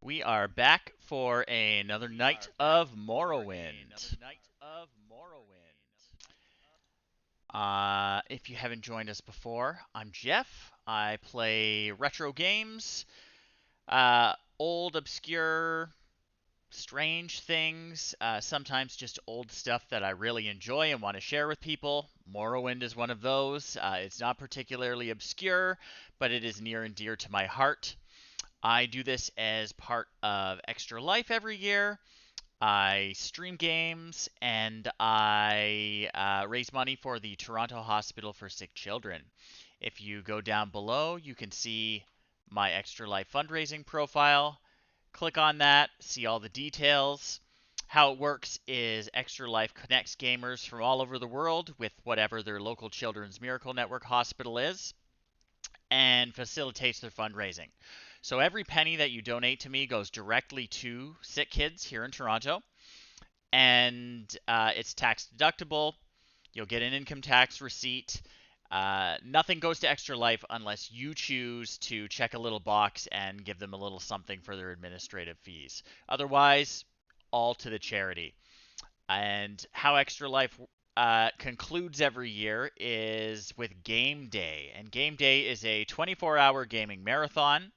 We are back for another night of Morrowind. If you haven't joined us before, I'm Jeff. I play retro games, old, obscure, strange things, sometimes just old stuff that I really enjoy and want to share with people. Morrowind is one of those. It's not particularly obscure, but it is near and dear to my heart. I do this as part of Extra Life every year. I stream games and I raise money for the Toronto Hospital for Sick Children. If you go down below, you can see my Extra Life fundraising profile. Click on that, see all the details. How it works is Extra Life connects gamers from all over the world with whatever their local Children's Miracle Network hospital is and facilitates their fundraising. So every penny that you donate to me goes directly to sick kids here in Toronto, and it's tax deductible. You'll get an income tax receipt. Nothing goes to Extra Life unless you choose to check a little box and give them a little something for their administrative fees. Otherwise, all to the charity. And how Extra Life concludes every year is with Game Day. And Game Day is a 24-hour gaming marathon.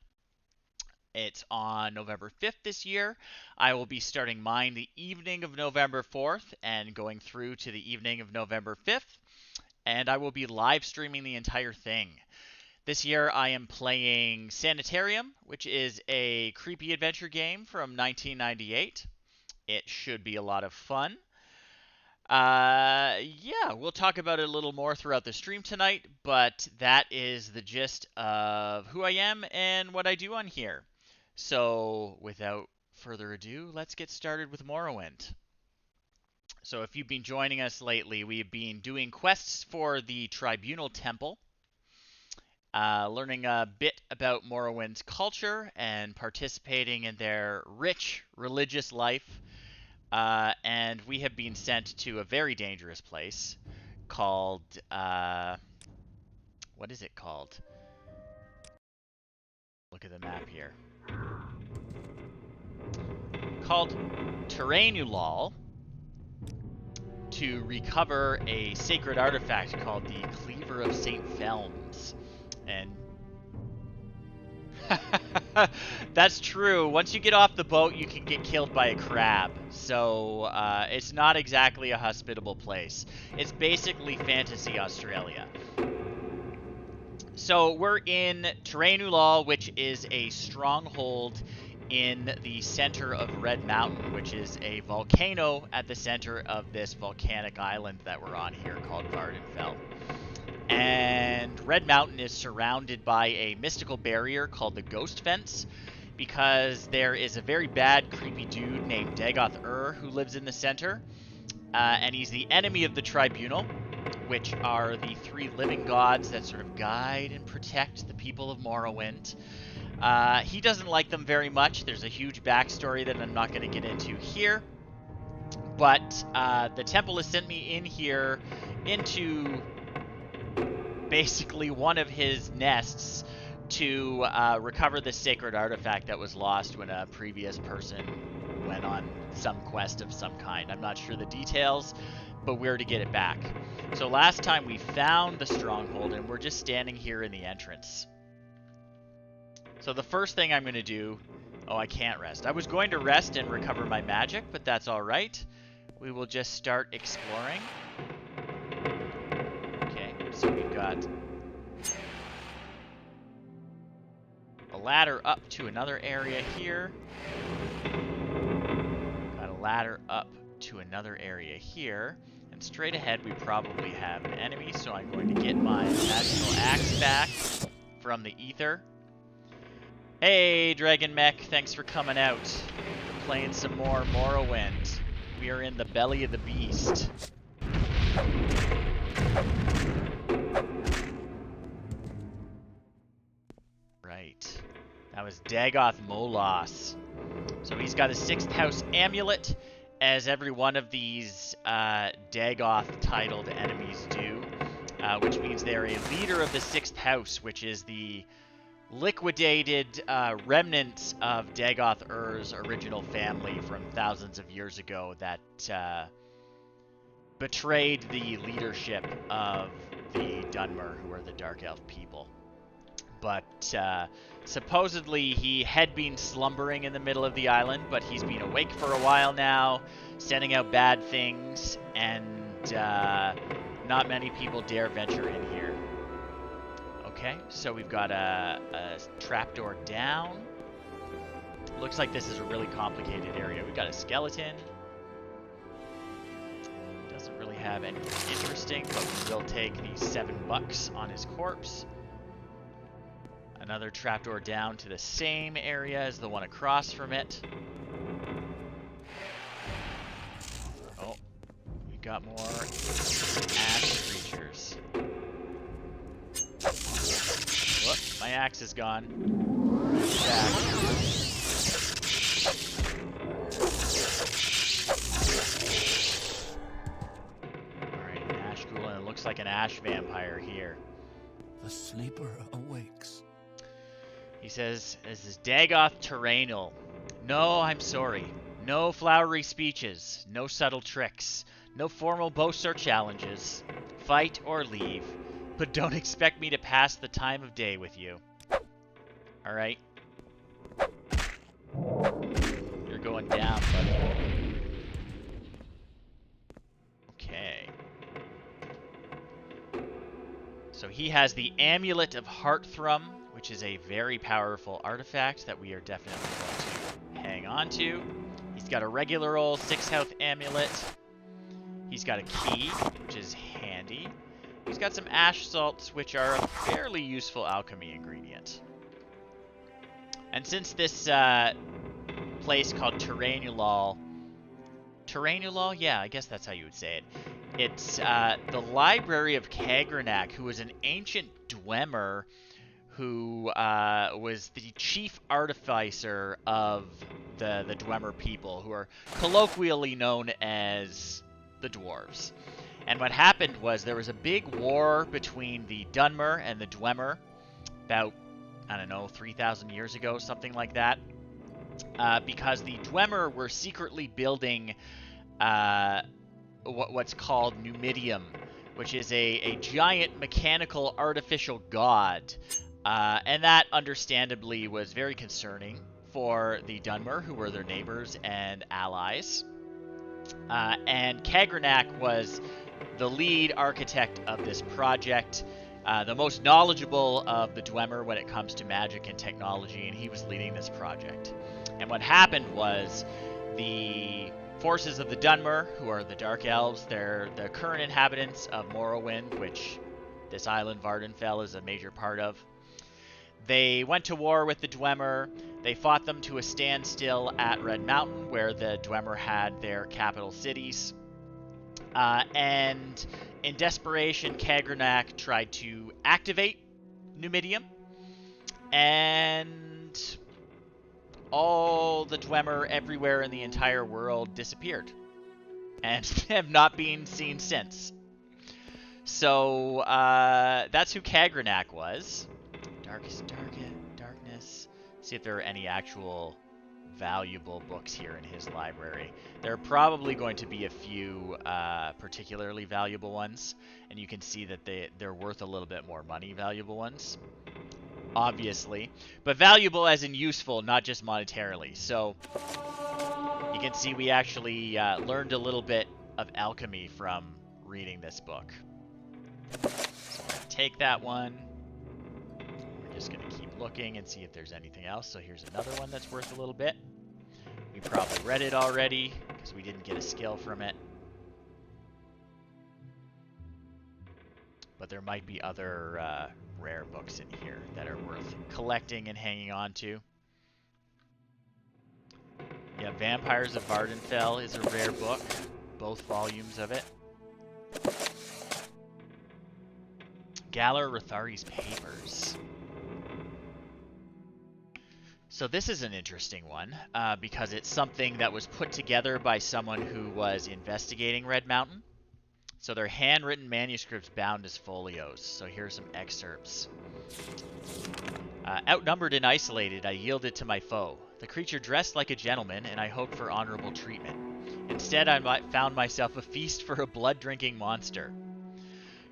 It's on November 5th this year. I will be starting mine the evening of November 4th and going through to the evening of November 5th. And I will be live streaming the entire thing. This year I am playing Sanitarium, which is a creepy adventure game from 1998. It should be a lot of fun. Yeah, we'll talk about it a little more throughout the stream tonight, but that is the gist of who I am and what I do on here. So, without further ado, let's get started with Morrowind. So, if you've been joining us lately, we've been doing quests for the Tribunal Temple, learning a bit about Morrowind's culture and participating in their rich religious life. And we have been sent to a very dangerous place called, what is it called? Look at the map here. Called Terranulal, to recover a sacred artifact called the Cleaver of St. Felms. And that's true. Once you get off the boat, you can get killed by a crab. So it's not exactly a hospitable place. It's basically fantasy Australia. So we're in Terranulal, which is a stronghold in the center of Red Mountain, which is a volcano at the center of this volcanic island that we're on here called Vardenfell. And Red Mountain is surrounded by a mystical barrier called the Ghost Fence, because there is a very bad, creepy dude named Dagoth Ur who lives in the center, and he's the enemy of the Tribunal, which are the three living gods that sort of guide and protect the people of Morrowind. He doesn't like them very much. There's a huge backstory that I'm not going to get into here, but the temple has sent me in here into basically one of his nests to recover the sacred artifact that was lost when a previous person went on some quest of some kind. I'm not sure the details, but we're to get it back. So last time we found the stronghold, and we're just standing here in the entrance. So the first thing I'm going to do... Oh, I can't rest. I was going to rest and recover my magic, but that's alright. We will just start exploring. So we've got a ladder up to another area here. Got a ladder up to another area here. And straight ahead we probably have an enemy, so I'm going to get my magical axe back from the ether. Hey, Dragon Mech, thanks for coming out. We're playing some more Morrowind. We are in the belly of the beast. Right. That was Dagoth Molas. So he's got a 6th house amulet, as every one of these Dagoth-titled enemies do, which means they're a leader of the 6th house, which is the liquidated remnants of Dagoth Ur's original family from thousands of years ago that betrayed the leadership of the Dunmer, who are the Dark Elf people. But supposedly he had been slumbering in the middle of the island, but he's been awake for a while now, sending out bad things, and not many people dare venture in here. Okay, so we've got a trapdoor down. Looks like this is a really complicated area. We've got a skeleton. Doesn't really have anything interesting, but we will take the $7 on his corpse. Another trapdoor down to the same area as the one across from it. Oh, we got more axe creatures. Whoop, my axe is gone. Back. Alright, an ash ghoul, and it looks like an ash vampire here. The sleeper awakes. He says, this is Dagoth Ur. No, I'm sorry. No flowery speeches. No subtle tricks. No formal boasts or challenges. Fight or leave. But don't expect me to pass the time of day with you. Alright. You're going down, buddy. Okay. So he has the Amulet of Heartthrum, which is a very powerful artifact that we are definitely going to hang on to. He's got a regular old 6 health amulet. He's got a key, which is handy. He's got some ash salts, which are a fairly useful alchemy ingredient. And since this place called Terranulol... Terranulol? Yeah, I guess that's how you would say it. It's the library of Kagranak, who was an ancient Dwemer who was the chief artificer of the Dwemer people, who are colloquially known as the Dwarves. And what happened was there was a big war between the Dunmer and the Dwemer about, I don't know, 3,000 years ago, something like that, because the Dwemer were secretly building what's called Numidium, which is a giant mechanical artificial god. And that, understandably, was very concerning for the Dunmer, who were their neighbors and allies. And Kagranak was the lead architect of this project, the most knowledgeable of the Dwemer when it comes to magic and technology, and he was leading this project. And what happened was the forces of the Dunmer, who are the Dark Elves, they're the current inhabitants of Morrowind, which this island, Vardenfell, is a major part of. They went to war with the Dwemer. They fought them to a standstill at Red Mountain, where the Dwemer had their capital cities. And in desperation, Kagranak tried to activate Numidium, and all the Dwemer everywhere in the entire world disappeared and have not been seen since. So that's who Kagranak was. Darkness. See if there are any actual valuable books here in his library. There are probably going to be a few particularly valuable ones, and you can see that they're worth a little bit more money, valuable ones, obviously. But valuable as in useful, not just monetarily. So you can see we actually learned a little bit of alchemy from reading this book. So I'm going to take that one. We're just going to keep looking and see if there's anything else. So here's another one that's worth a little bit. We probably read it already because we didn't get a skill from it. But there might be other rare books in here that are worth collecting and hanging on to. Yeah, Vampires of Vardenfell is a rare book. Both volumes of it. Galar Rothari's Papers. So this is an interesting one, because it's something that was put together by someone who was investigating Red Mountain. So they're handwritten manuscripts bound as folios. So here's some excerpts. Outnumbered and isolated, I yielded to my foe. The creature dressed like a gentleman, and I hoped for honorable treatment. Instead, I found myself a feast for a blood-drinking monster.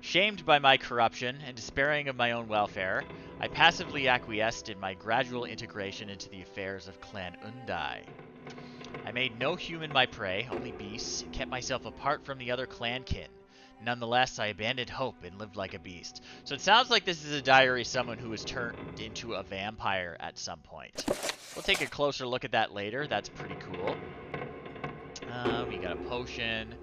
Shamed by my corruption and despairing of my own welfare, I passively acquiesced in my gradual integration into the affairs of Clan Undai. I made no human my prey, only beasts, and kept myself apart from the other clankin. Nonetheless, I abandoned hope and lived like a beast. So it sounds like this is a diary of someone who was turned into a vampire at some point. We'll take a closer look at that later. That's pretty cool. We got a potion.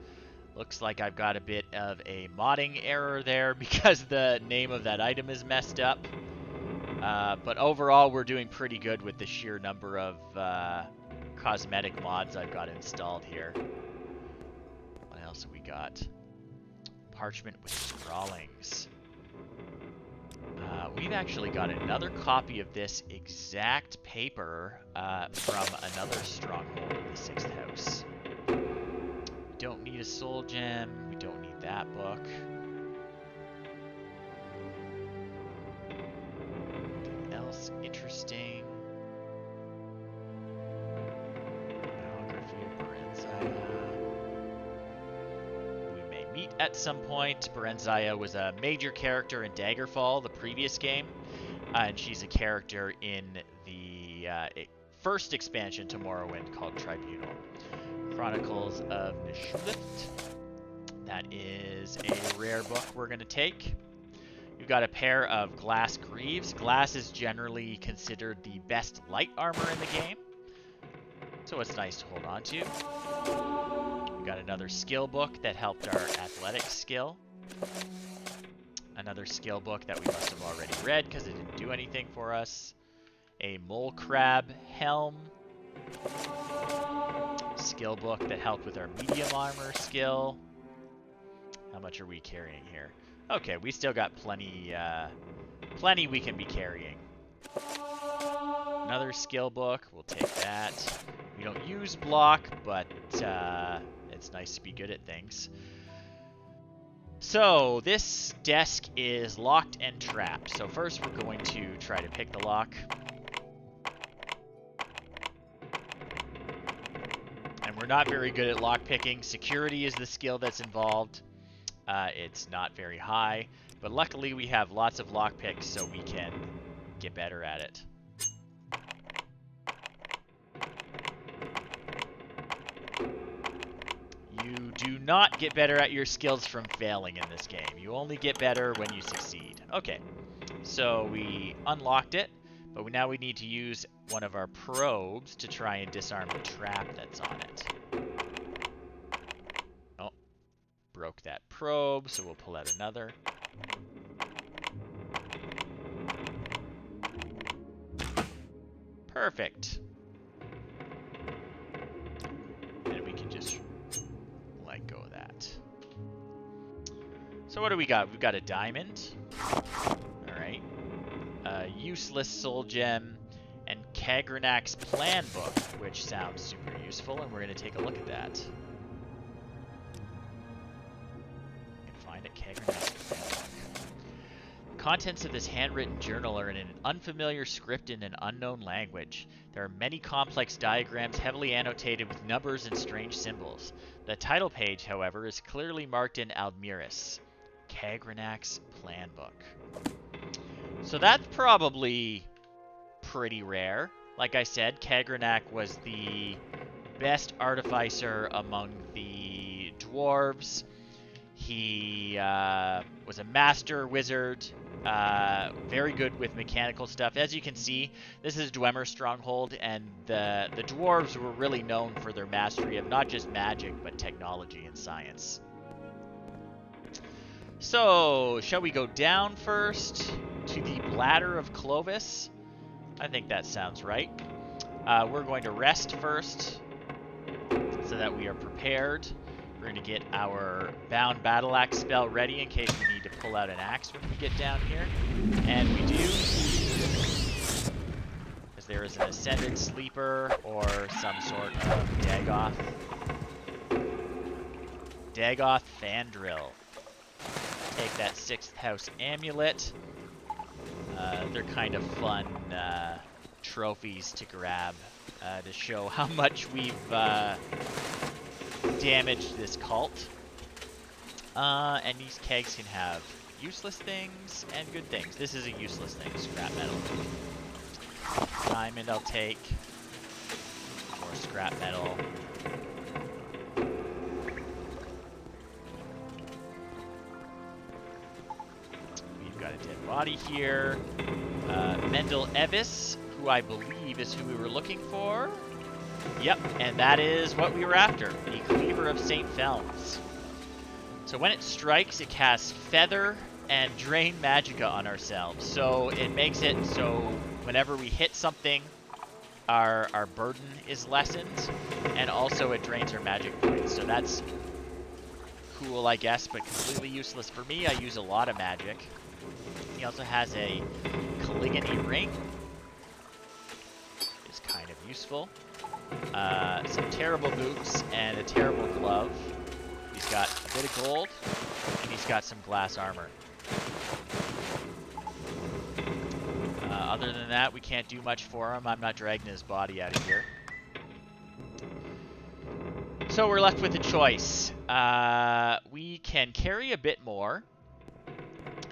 Looks like I've got a bit of a modding error there because the name of that item is messed up. But overall, we're doing pretty good with the sheer number of cosmetic mods I've got installed here. What else have we got? Parchment with scrawlings. We've actually got another copy of this exact paper from another stronghold of the 6th house. We don't need a soul gem. We don't need that book. Anything else interesting? Biography of Berenzia. We may meet at some point. Berenzia was a major character in Daggerfall, the previous game, and she's a character in the first expansion to Morrowind called Tribunal. Chronicles of Nishlift. That is a rare book we're going to take. We've got a pair of glass greaves. Glass is generally considered the best light armor in the game, so it's nice to hold on to. We've got another skill book that helped our athletics skill. Another skill book that we must have already read because it didn't do anything for us. A mole crab helm. Skill book that helped with our medium armor skill. How much are we carrying here? Okay, we still got plenty we can be carrying. Another skill book, we'll take that. We don't use block, but it's nice to be good at things. So, this desk is locked and trapped. So first we're going to try to pick the lock. And we're not very good at lock picking. Security is the skill that's involved. It's not very high, but luckily we have lots of lock picks, so we can get better at it. You do not get better at your skills from failing in this game. You only get better when you succeed. Okay, so we unlocked it, but now we need to use one of our probes to try and disarm the trap that's on it. Oh, broke that probe, so we'll pull out another. Perfect. And we can just let go of that. So what do we got? We've got a diamond. Alright. A useless soul gem. And Kagranak's plan book, which sounds super useful, and we're going to take a look at that. You can find it, Kagranak's plan book. The contents of this handwritten journal are in an unfamiliar script in an unknown language. There are many complex diagrams heavily annotated with numbers and strange symbols. The title page, however, is clearly marked in Almiris. Kagranak's plan book. So that's probably pretty rare. Like I said, Kagranak was the best artificer among the dwarves. He was a master wizard, very good with mechanical stuff. As you can see, this is Dwemer's stronghold, and the dwarves were really known for their mastery of not just magic, but technology and science. So, shall we go down first to the Bladder of Clovis? I think that sounds right. We're going to rest first so that we are prepared. We're going to get our Bound Battle Axe spell ready in case we need to pull out an axe when we get down here. And we do, because there is an Ascended Sleeper or some sort of Dagoth Fandrill. Take that 6th house amulet. They're kind of fun trophies to grab to show how much we've damaged this cult. And these kegs can have useless things and good things. This is a useless thing, scrap metal. Diamond I'll take. More scrap metal. We've got a dead body here. Mendel Evis, who I believe is who we were looking for. Yep, and that is what we were after. The Cleaver of St. Felms. So when it strikes, it casts Feather and Drain Magicka on ourselves. So it makes it so whenever we hit something, our burden is lessened, and also it drains our magic points. So that's cool, I guess, but completely useless for me. I use a lot of magic. He also has a Caligony Ring. It's kind of useful. Some terrible boots and a terrible glove. He's got a bit of gold, and he's got some glass armor. Other than that, we can't do much for him. I'm not dragging his body out of here. So we're left with a choice. We can carry a bit more,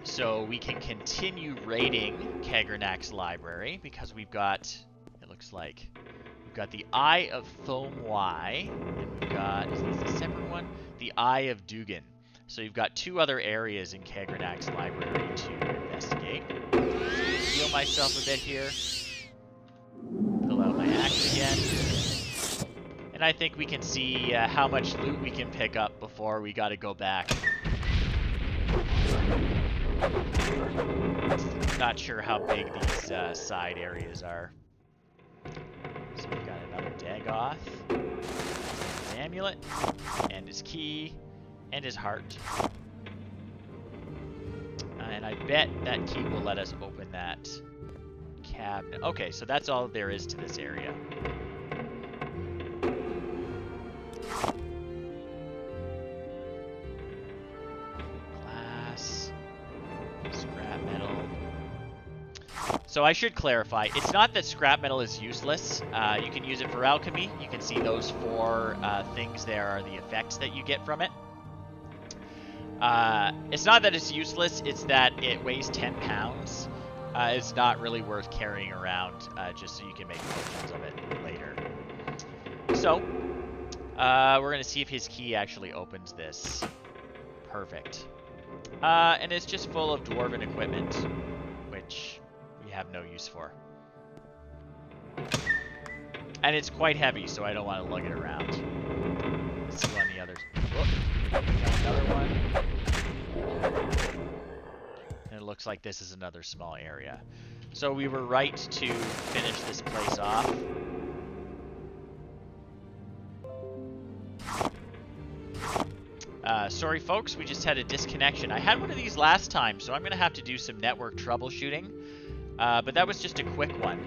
so we can continue raiding Kagernak's library, because we've got, it looks like, we've got the Eye of Thomwai, and we've got, is this a separate one? The Eye of Dugan. So you've got two other areas in Kagernak's library to investigate. Heal myself a bit here. Pull out my axe again. And I think we can see how much loot we can pick up before we gotta go back. Not sure how big these side areas are. So we've got another Dagoth. His amulet. And his key. And his heart. And I bet that key will let us open that cabinet. Okay, so that's all there is to this area. Glass. Scrap metal. So I should clarify, it's not that scrap metal is useless. You can use it for alchemy. You can see those four things there are the effects that you get from it. It's not that it's useless, it's that it weighs 10 pounds. It's not really worth carrying around just so you can make potions of it later. So, we're going to see if his key actually opens this. Perfect. And it's just full of dwarven equipment, which we have no use for. And it's quite heavy, so I don't want to lug it around. Let's see on the others. Whoop. Got another one. And it looks like this is another small area. So we were right to finish this place off. Sorry folks, we just had a disconnection. I had one of these last time, so I'm going to have to do some network troubleshooting. But that was just a quick one.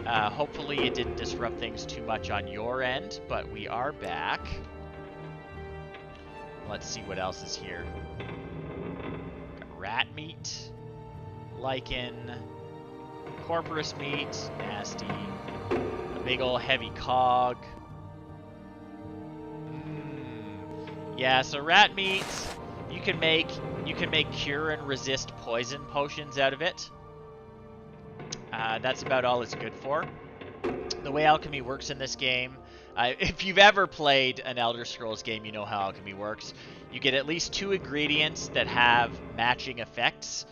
Hopefully it didn't disrupt things too much on your end, but we are back. Let's see what else is here. Got rat meat, lichen, corporous meat, nasty, a big ol' heavy cog. Yeah, so rat meat, you can make cure and resist poison potions out of it. That's about all it's good for. The way alchemy works in this game, if you've ever played an Elder Scrolls game, you know how alchemy works. You get at least 2 ingredients that have matching effects,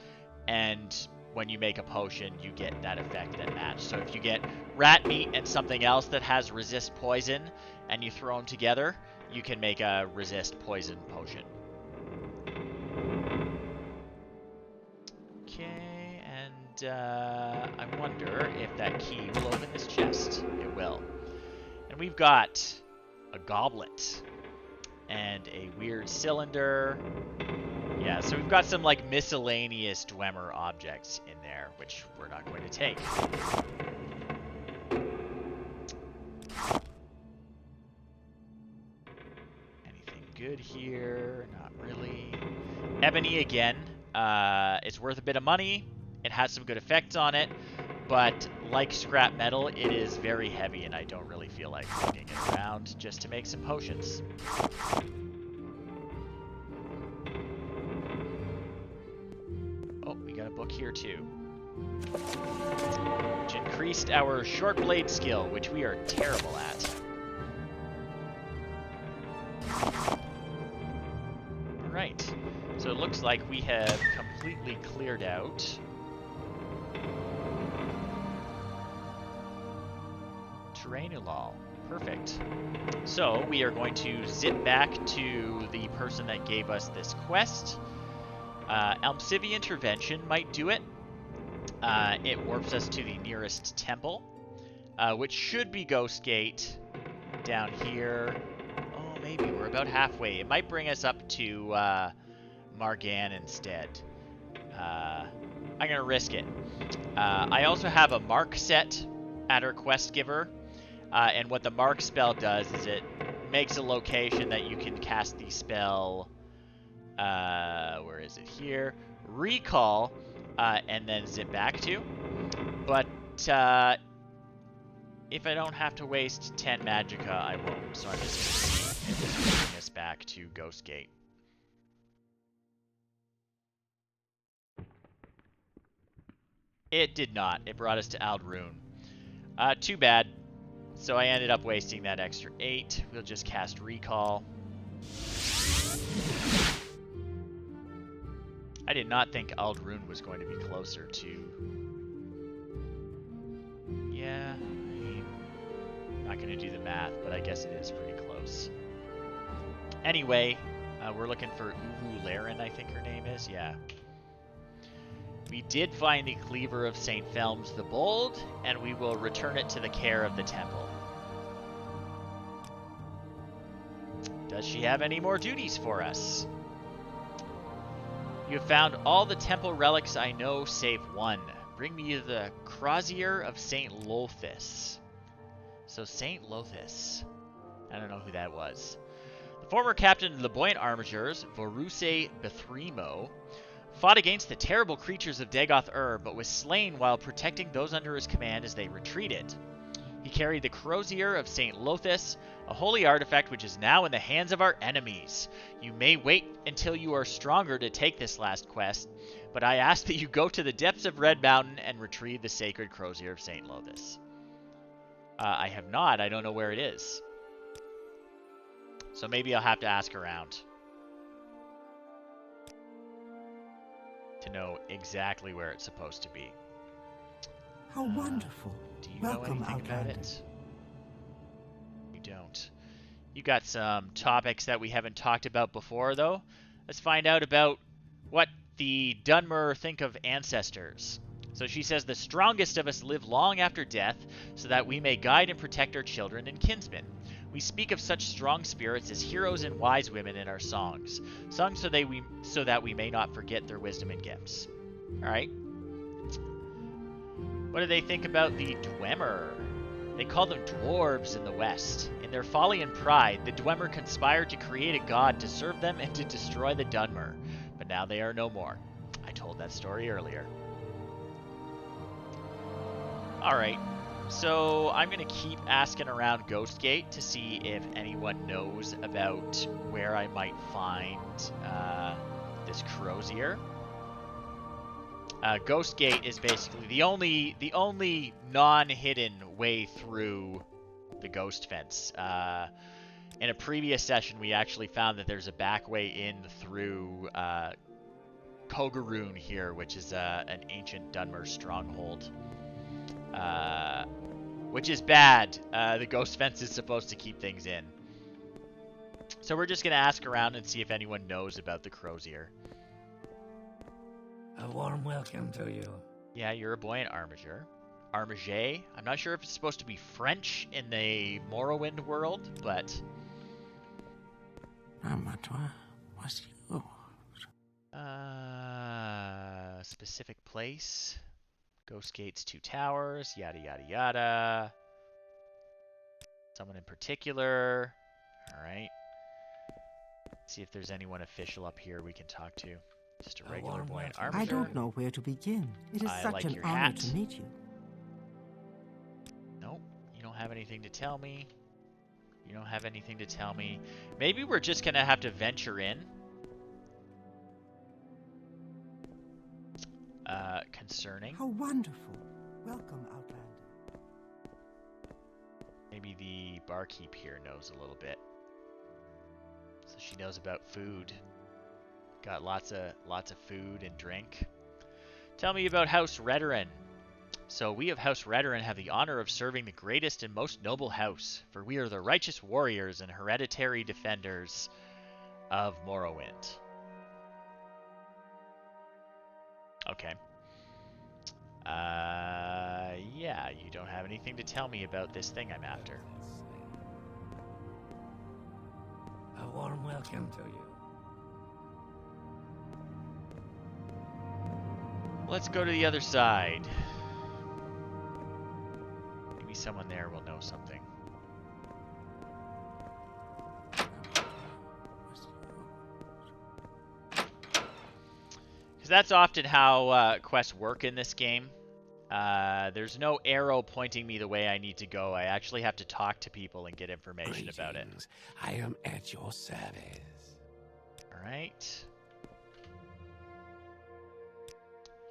and when you make a potion, you get that effect that match. So if you get rat meat and something else that has resist poison, and you throw them together, you can make a resist poison potion. Okay, and I wonder if that key will open this chest. It will. And we've got a goblet and a weird cylinder. Yeah, so we've got some like miscellaneous Dwemer objects in there, which we're not going to take. Anything good here? Not really. Ebony again. It's worth a bit of money. It has some good effects on it, but like scrap metal, it is very heavy, and I don't really feel like lugging it around just to make some potions. Oh, we got a book here too. Which increased our short blade skill, which we are terrible at. Alright, so it looks like we have completely cleared out Terranulol. Perfect. So we are going to zip back to the person that gave us this quest. Almcivi Intervention might do it. It warps us to the nearest temple, which should be Ghost Gate down here. Oh, maybe we're about halfway. It might bring us up to Margan instead. I'm going to risk it. I also have a mark set at our quest giver, and what the mark spell does is it makes a location that you can cast the spell. Where is it here? Recall, and then zip back to. But if I don't have to waste 10 magicka, I won't. So I'm just going to see if this will bring us back to Ghost Gate. It did not. It brought us to Aldrune. Too bad. So I ended up wasting that extra 8. We'll just cast Recall. I did not think Aldrune was going to be closer to... Yeah, I mean, I'm not going to do the math, but I guess it is pretty close. Anyway, we're looking for Uvu Laren, I think her name is. Yeah. We did find the Cleaver of St. Felms the Bold, and we will return it to the care of the temple. Does she have any more duties for us? You have found all the temple relics I know save one. Bring me the Crosier of St. Llothis. So St. Llothis. I don't know who that was. The former captain of the Buoyant Armigers, Voruse Bethremo, fought against the terrible creatures of Dagoth Ur, but was slain while protecting those under his command as they retreated. He carried the Crosier of St. Llothis, a holy artifact which is now in the hands of our enemies. You may wait until you are stronger to take this last quest, but I ask that you go to the depths of Red Mountain and retrieve the sacred Crosier of St. Llothis. I have not. I don't know where it is. So maybe I'll have to ask around to know exactly where it's supposed to be. How wonderful. Do you Welcome, know anything about Outlander. it? You don't. You got some topics that we haven't talked about before, though. Let's find out about what the Dunmer think of ancestors. So she says, the strongest of us live long after death, so that we may guide and protect our children and kinsmen. We speak of such strong spirits as heroes and wise women in our songs, sung so that we may not forget their wisdom and gifts. Alright. What do they think about the Dwemer? They call them dwarves in the West. In their folly and pride, the Dwemer conspired to create a god to serve them and to destroy the Dunmer. But now they are no more. I told that story earlier. Alright, so I'm going to keep asking around Ghostgate to see if anyone knows about where I might find this Crosier. Ghostgate is basically the only non-hidden way through the ghost fence. In a previous session, we actually found that there's a back way in through Kogaroon here, which is an ancient Dunmer stronghold. Which is bad. The ghost fence is supposed to keep things in. So we're just going to ask around and see if anyone knows about the Crosier. A warm welcome to you. Yeah, you're a Buoyant Armiger. Armiger. I'm not sure if it's supposed to be French in the Morrowind world, but... What's yours? Specific place. Ghost Gate's 2 towers, yada yada yada. Someone in particular. Alright. See if there's anyone official up here we can talk to. Just a regular boy in I armor. don't know where to begin. It is I such like an your honor hat. to meet you. Nope, you don't have anything to tell me. You don't have anything to tell me. Maybe we're just gonna have to venture in. Concerning. How wonderful. Welcome, Outlander. Maybe the barkeep here knows a little bit. So she knows about food. Got lots of food and drink. Tell me about House Redoran. So we of House Redoran have the honor of serving the greatest and most noble house, for we are the righteous warriors and hereditary defenders of Morrowind. Okay. Yeah, you don't have anything to tell me about this thing I'm after. A warm welcome to you. Let's go to the other side. Maybe someone there will know something. Because that's often how quests work in this game. There's no arrow pointing me the way I need to go. I actually have to talk to people and get information about it. I am at your service. Alright.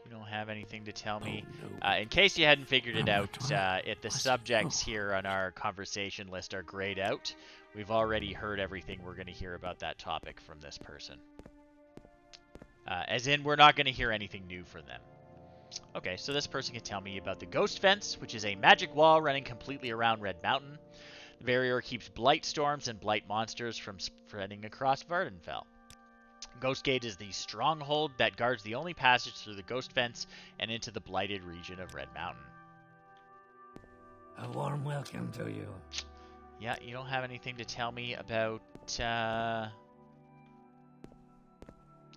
You don't have anything to tell me. Oh, no. In case you hadn't figured it out, the subjects here on our conversation list are grayed out. We've already heard everything we're going to hear about that topic from this person. As in, we're not going to hear anything new from them. Okay, so this person can tell me about the Ghost Fence, which is a magic wall running completely around Red Mountain. The barrier keeps blight storms and blight monsters from spreading across Vardenfell. Ghost Gate is the stronghold that guards the only passage through the Ghost Fence and into the blighted region of Red Mountain. A warm welcome to you. Yeah, you don't have anything to tell me about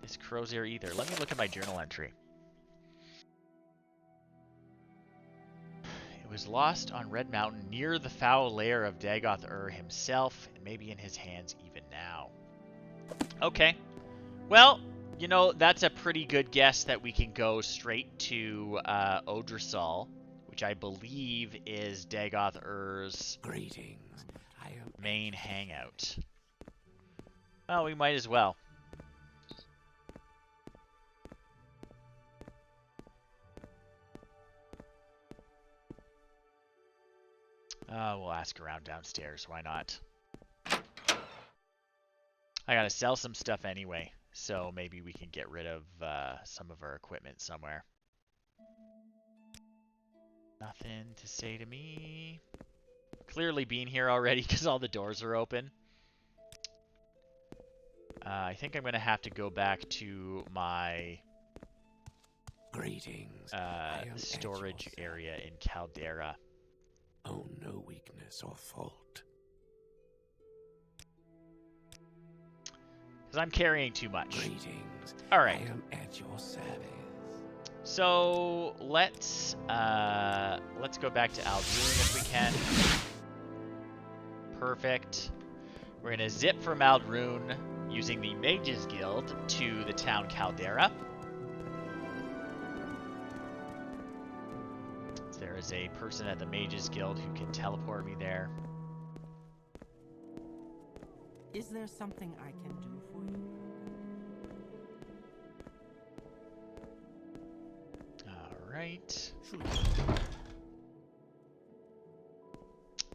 this Crosier either. Let me look at my journal entry. It was lost on Red Mountain near the foul lair of Dagoth Ur himself, and maybe in his hands even now. Okay. Well, you know, that's a pretty good guess that we can go straight to Odrisal, which I believe is Dagoth Ur's Greetings. I am main hangout. Well, we might as well. We'll ask around downstairs. Why not? I gotta sell some stuff anyway, so maybe we can get rid of some of our equipment somewhere. Nothing to say to me. Clearly been here already because all the doors are open. I think I'm gonna have to go back to my greetings. storage area in Caldera. Oh, no weakness or fault. Because I'm carrying too much. Greetings. Alright. I am at your service. So let's go back to Aldrune if we can. Perfect. We're gonna zip from Aldrune using the Mages Guild to the town Caldera. There is a person at the Mages Guild who can teleport me there. Is there something I can do for you? Alright.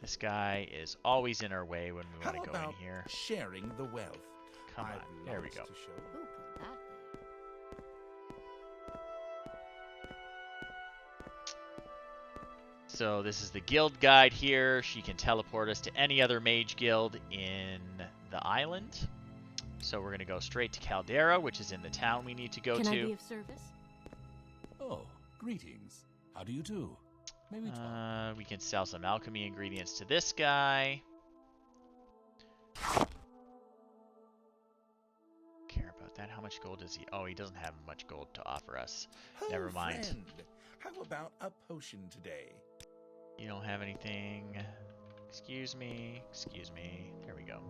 This guy is always in our way when we want to go in here. Sharing the wealth. Come on, there we go. Who put that there? So this is the guild guide here. She can teleport us to any other mage guild in the island. So we're going to go straight to Caldera, which is in the town we need to go Can to. I be of service? Oh, greetings. How do you do? May we talk? We can sell some alchemy ingredients to this guy. Care about that? How much gold does he? Oh, he doesn't have much gold to offer us. Never mind. Friend, how about a potion today? You don't have anything. Excuse me. Excuse me. There we go.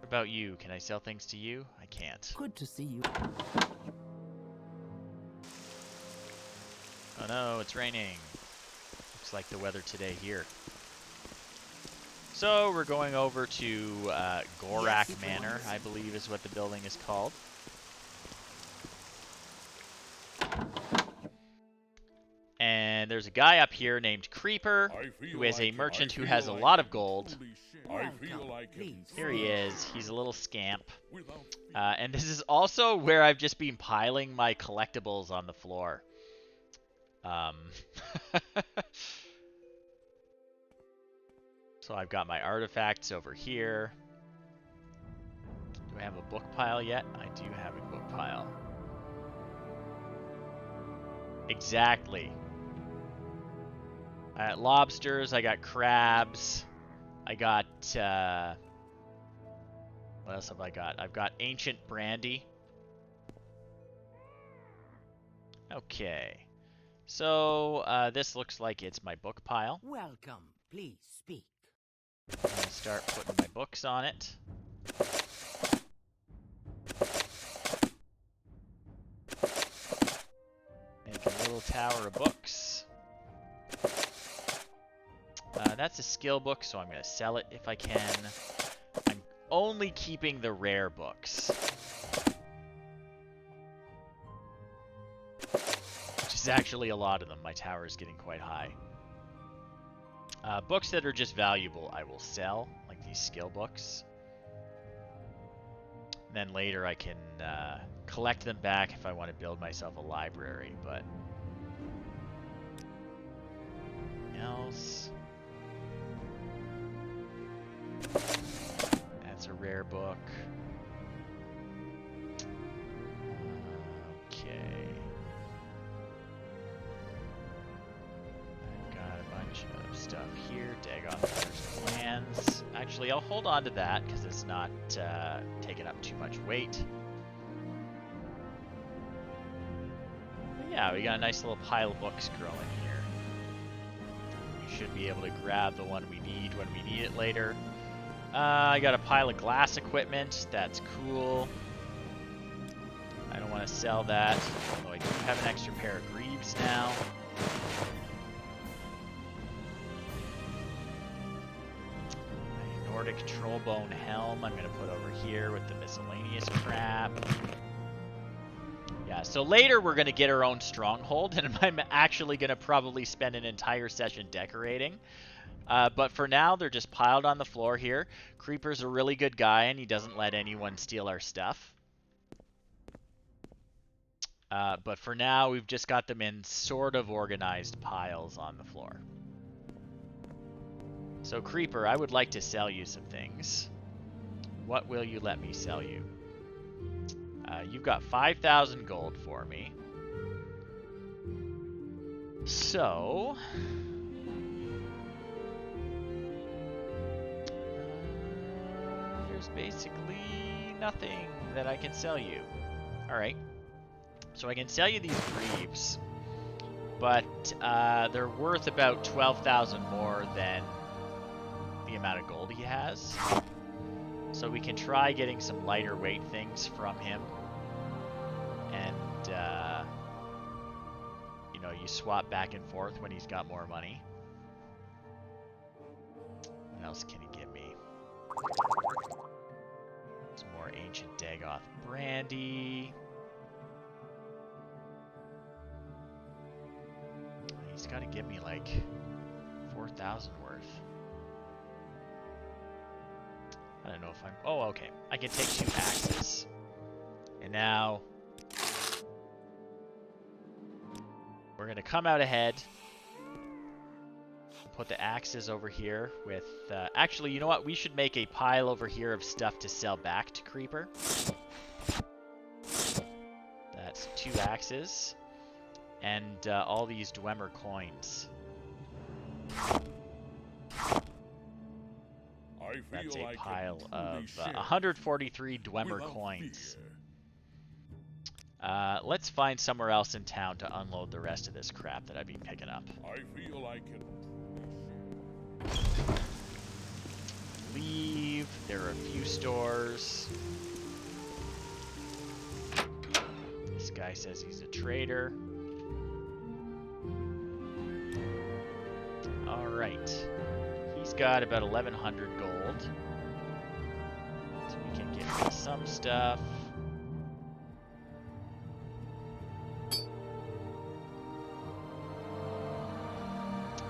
about you? Can I sell things to you? I can't. Good to see you. Oh no, it's raining. Looks like the weather today here. So we're going over to Gorak Yes, Manor, I believe is what the building is called. And there's a guy up here named Creeper, who is a merchant who has a lot of gold. Here he is. He's a little scamp. And this is also where I've just been piling my collectibles on the floor. So I've got my artifacts over here. Do I have a book pile yet? I do have a book pile. Exactly. I got lobsters, I got crabs, I got, what else have I got? I've got ancient brandy. Okay. So, this looks like it's my book pile. Welcome. Please speak. I'm gonna start putting my books on it. Make a little tower of books. That's a skill book, so I'm going to sell it if I can. I'm only keeping the rare books. Which is actually a lot of them. My tower is getting quite high. Books that are just valuable I will sell, like these skill books. And then later I can collect them back if I want to build myself a library, but... else... That's a rare book. Okay. I've got a bunch of stuff here. Dagoth Ur's plans. Actually, I'll hold on to that because it's not taking up too much weight. But yeah, we got a nice little pile of books growing here. We should be able to grab the one we need when we need it later. I got a pile of glass equipment. That's cool. I don't want to sell that, although I do have an extra pair of greaves now. My Nordic trollbone helm I'm going to put over here with the miscellaneous crap. Yeah, so later we're going to get our own stronghold, and I'm actually going to probably spend an entire session decorating. But for now, they're just piled on the floor here. Creeper's a really good guy, and he doesn't let anyone steal our stuff. But for now, we've just got them in sort of organized piles on the floor. So, Creeper, I would like to sell you some things. What will you let me sell you? You've got 5,000 gold for me. So... there's basically nothing that I can sell you. Alright. So I can sell you these greaves, but they're worth about 12,000 more than the amount of gold he has. So we can try getting some lighter weight things from him. And, you know, you swap back and forth when he's got more money. What else can he give me? Some more ancient Dagoth brandy. He's got to give me like 4,000 worth. I don't know if I'm... oh, okay. I can take 2 axes. And now... we're going to come out ahead. Put the axes over here with... actually, you know what? We should make a pile over here of stuff to sell back to Creeper. That's 2 axes. And all these Dwemer coins. That's a pile of 143 Dwemer coins. Let's find somewhere else in town to unload the rest of this crap that I've been picking up. leave. There are a few stores. This guy says he's a trader. Alright. He's got about 1,100 gold. So we can get rid of some stuff.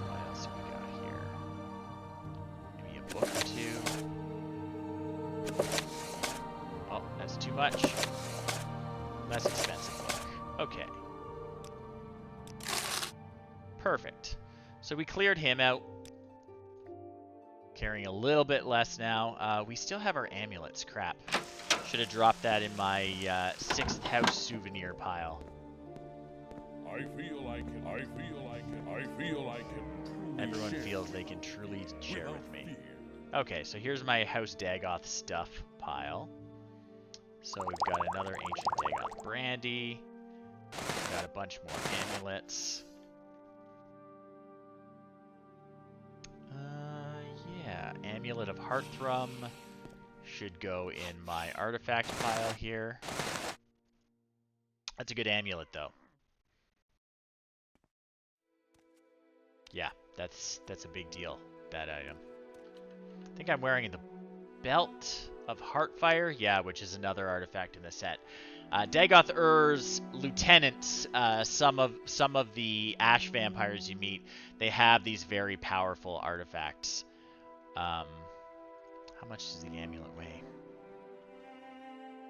What else have we got here? Maybe a book or two. Oh, that's too much. Less expensive book. Okay. Perfect. So we cleared him out. Carrying a little bit less now. We still have our amulets. Crap. Should have dropped that in my 6th house souvenir pile. I feel like it. I feel like it. I feel like it. Everyone feels they can truly share with me. Okay, so here's my House Dagoth stuff pile. So we've got another Ancient Dagoth brandy. We've got a bunch more amulets. Yeah, Amulet of Heartthrum should go in my artifact pile here. That's a good amulet, though. Yeah, that's a big deal, that item. I think I'm wearing the Belt of Heartfire, yeah, which is another artifact in the set. Dagoth Ur's lieutenants, some of the ash vampires you meet, they have these very powerful artifacts. How much does the amulet weigh?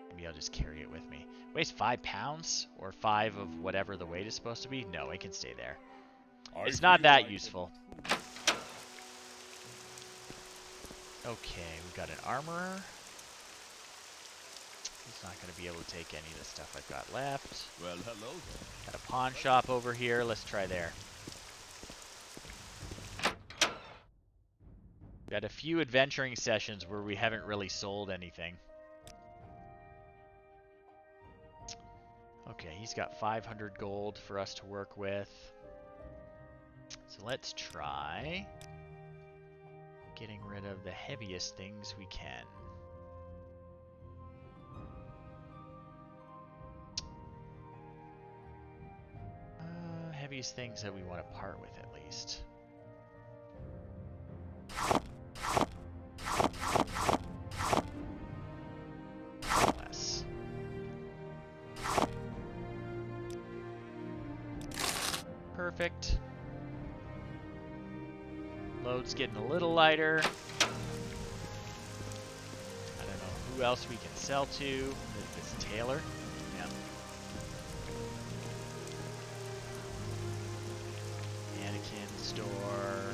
Maybe I'll just carry it with me. It weighs 5 pounds? Or 5 of whatever the weight is supposed to be? No, it can stay there. It's not that useful. Okay, we've got an armorer. He's not going to be able to take any of the stuff I've got left. Well, hello there. Got a pawn shop over here. Let's try there. Got a few adventuring sessions where we haven't really sold anything. Okay, he's got 500 gold for us to work with. So let's try getting rid of the heaviest things we can. Heaviest things that we want to part with, at least. Less. Perfect. Load's getting a little lighter. I don't know who else we can sell to. This tailor. Yep. Mannequin store.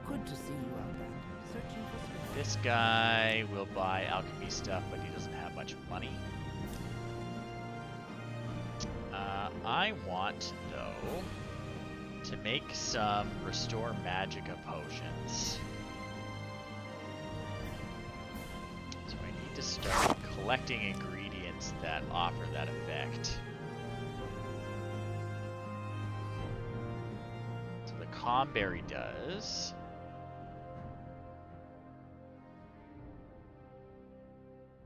Good to see you out there. Searching for some. This guy will buy alchemy stuff, but he doesn't have much money. I want, though, to make some Restore Magicka potions. So I need to start collecting ingredients that offer that effect. So the Comberry does.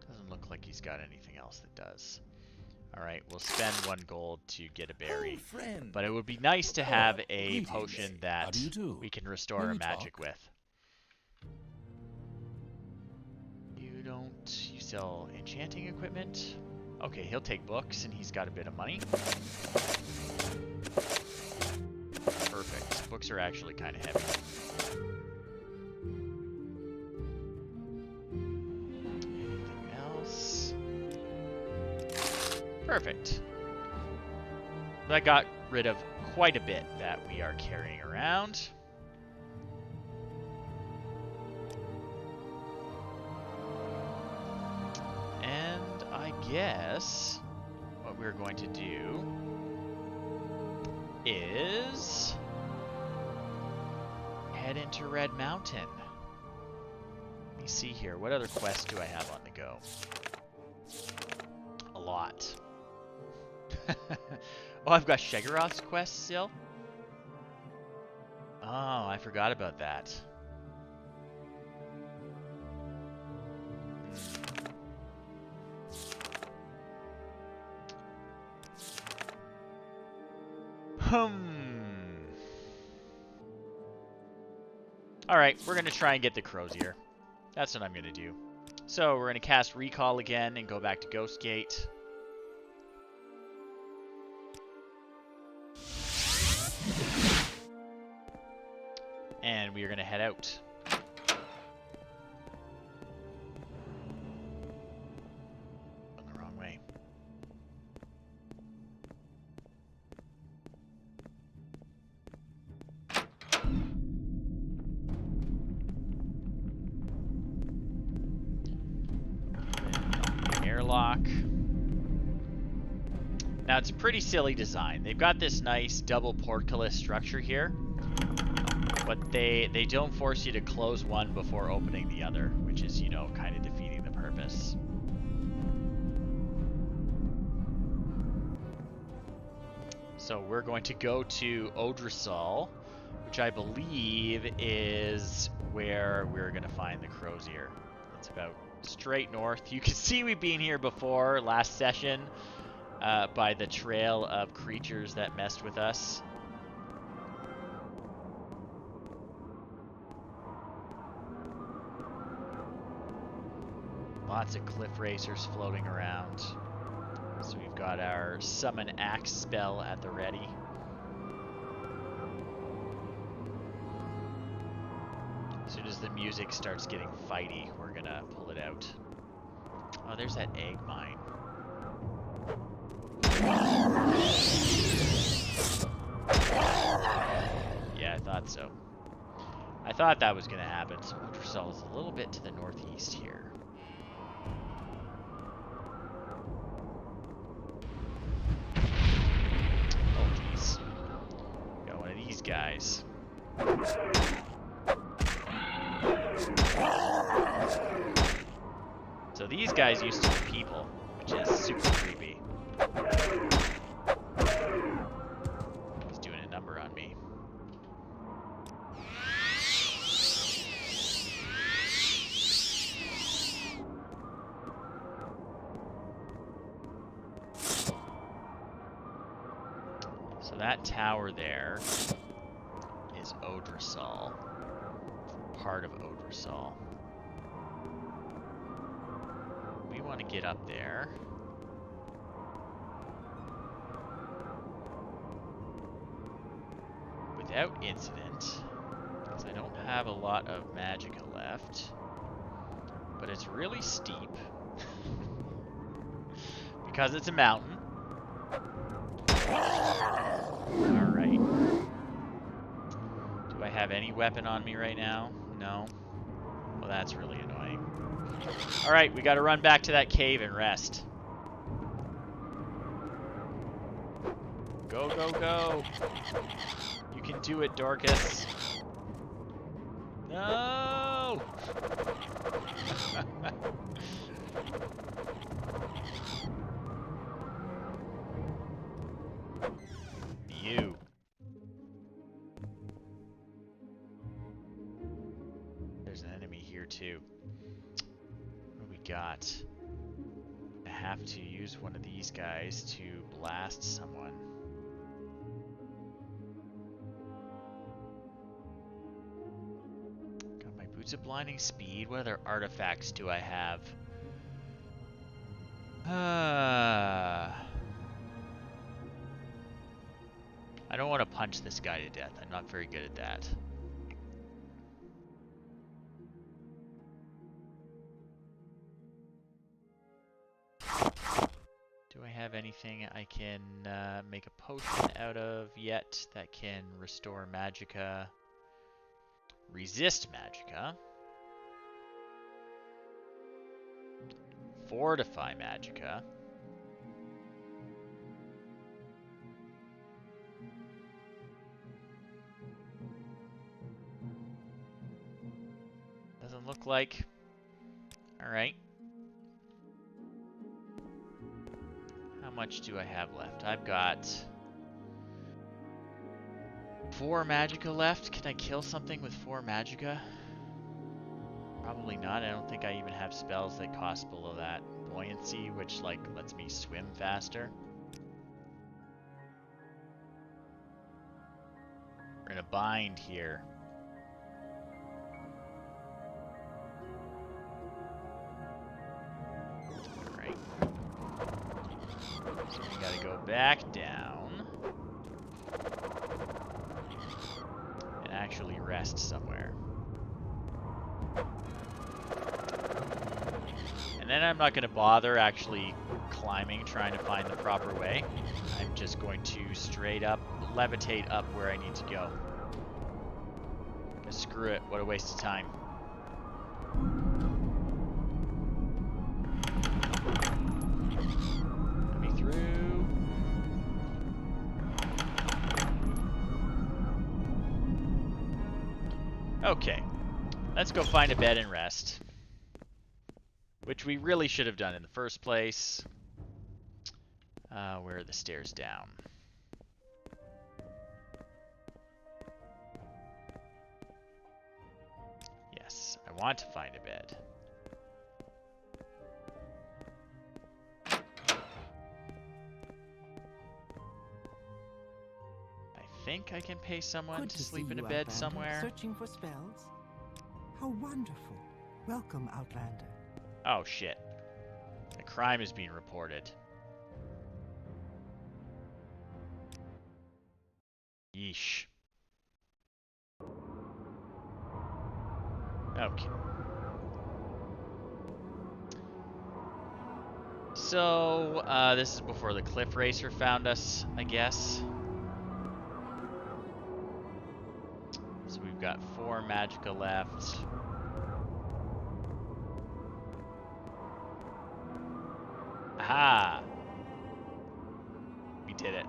Doesn't look like he's got anything else that does. Alright, we'll spend 1 gold to get a berry. But it would be nice to have a potion that we can restore our magic with. You sell enchanting equipment? Okay, he'll take books and he's got a bit of money. Perfect. Books are actually kind of heavy. Anything else? Perfect. That got rid of quite a bit that we are carrying around. And I guess what we're going to do is head into Red Mountain. Let me see here. What other quests do I have on the go? A lot. Oh, I've got Shegaroth's quest still. Oh, I forgot about that. Alright, we're going to try and get the Crosier. That's what I'm going to do. So we're going to cast Recall again and go back to Ghost Gate. And we are going to head out. Going the wrong way. Airlock. Now it's a pretty silly design. They've got this nice double portcullis structure here, but they don't force you to close one before opening the other, which is, you know, kind of defeating the purpose. So we're going to go to Odrysal, which I believe is where we're going to find the Crosier. It's about straight north. You can see we've been here before last session by the trail of creatures that messed with us. Lots of cliff racers floating around. So we've got our summon axe spell at the ready. As soon as the music starts getting fighty, we're gonna pull it out. Oh, there's that egg mine. Yeah, I thought so. I thought that was gonna happen. So Odrysal is a little bit to the northeast here. Oh, jeez. Got one of these guys. So these guys used to be people, which is super creepy. He's doing a number on me. So that tower there is Odrysal. Part of Odrysal. We want to get up there. Without incident, because I don't have a lot of magicka left. But it's really steep. Because it's a mountain. Alright. Do I have any weapon on me right now? No. Well, that's really annoying. Alright, we gotta run back to that cave and rest. Go, go, go! You can do it, Dorkus. No! You. There's an enemy here too. What do we got? I have to use one of these guys to blast someone. Got my boots of blinding speed. What other artifacts do I have? I don't want to punch this guy to death. I'm not very good at that. Do I have anything I can make a potion out of yet that can restore magicka? Resist magicka? Fortify magicka? Doesn't look like. Alright. How much do I have left? I've got 4 magicka left. Can I kill something with 4 magicka? Probably not. I don't think I even have spells that cost below that. Buoyancy, which like lets me swim faster. We're in a bind here. Alright. So we gotta go back down. And actually rest somewhere. And then I'm not going to bother actually climbing, trying to find the proper way. I'm just going to straight up levitate up where I need to go. Screw it, what a waste of time. Let me through. Okay, let's go find a bed and rest. Which we really should have done in the first place. Where are the stairs down? Yes, I want to find a bed. I think I can pay someone Good to to sleep see in a you, bed Outlander. somewhere. Searching for spells? How wonderful. Welcome, Outlander. Oh shit. A crime is being reported. Yeesh. Okay. So, this is before the Cliff Racer found us, I guess. So we've got 4 magicka left. Aha! We did it.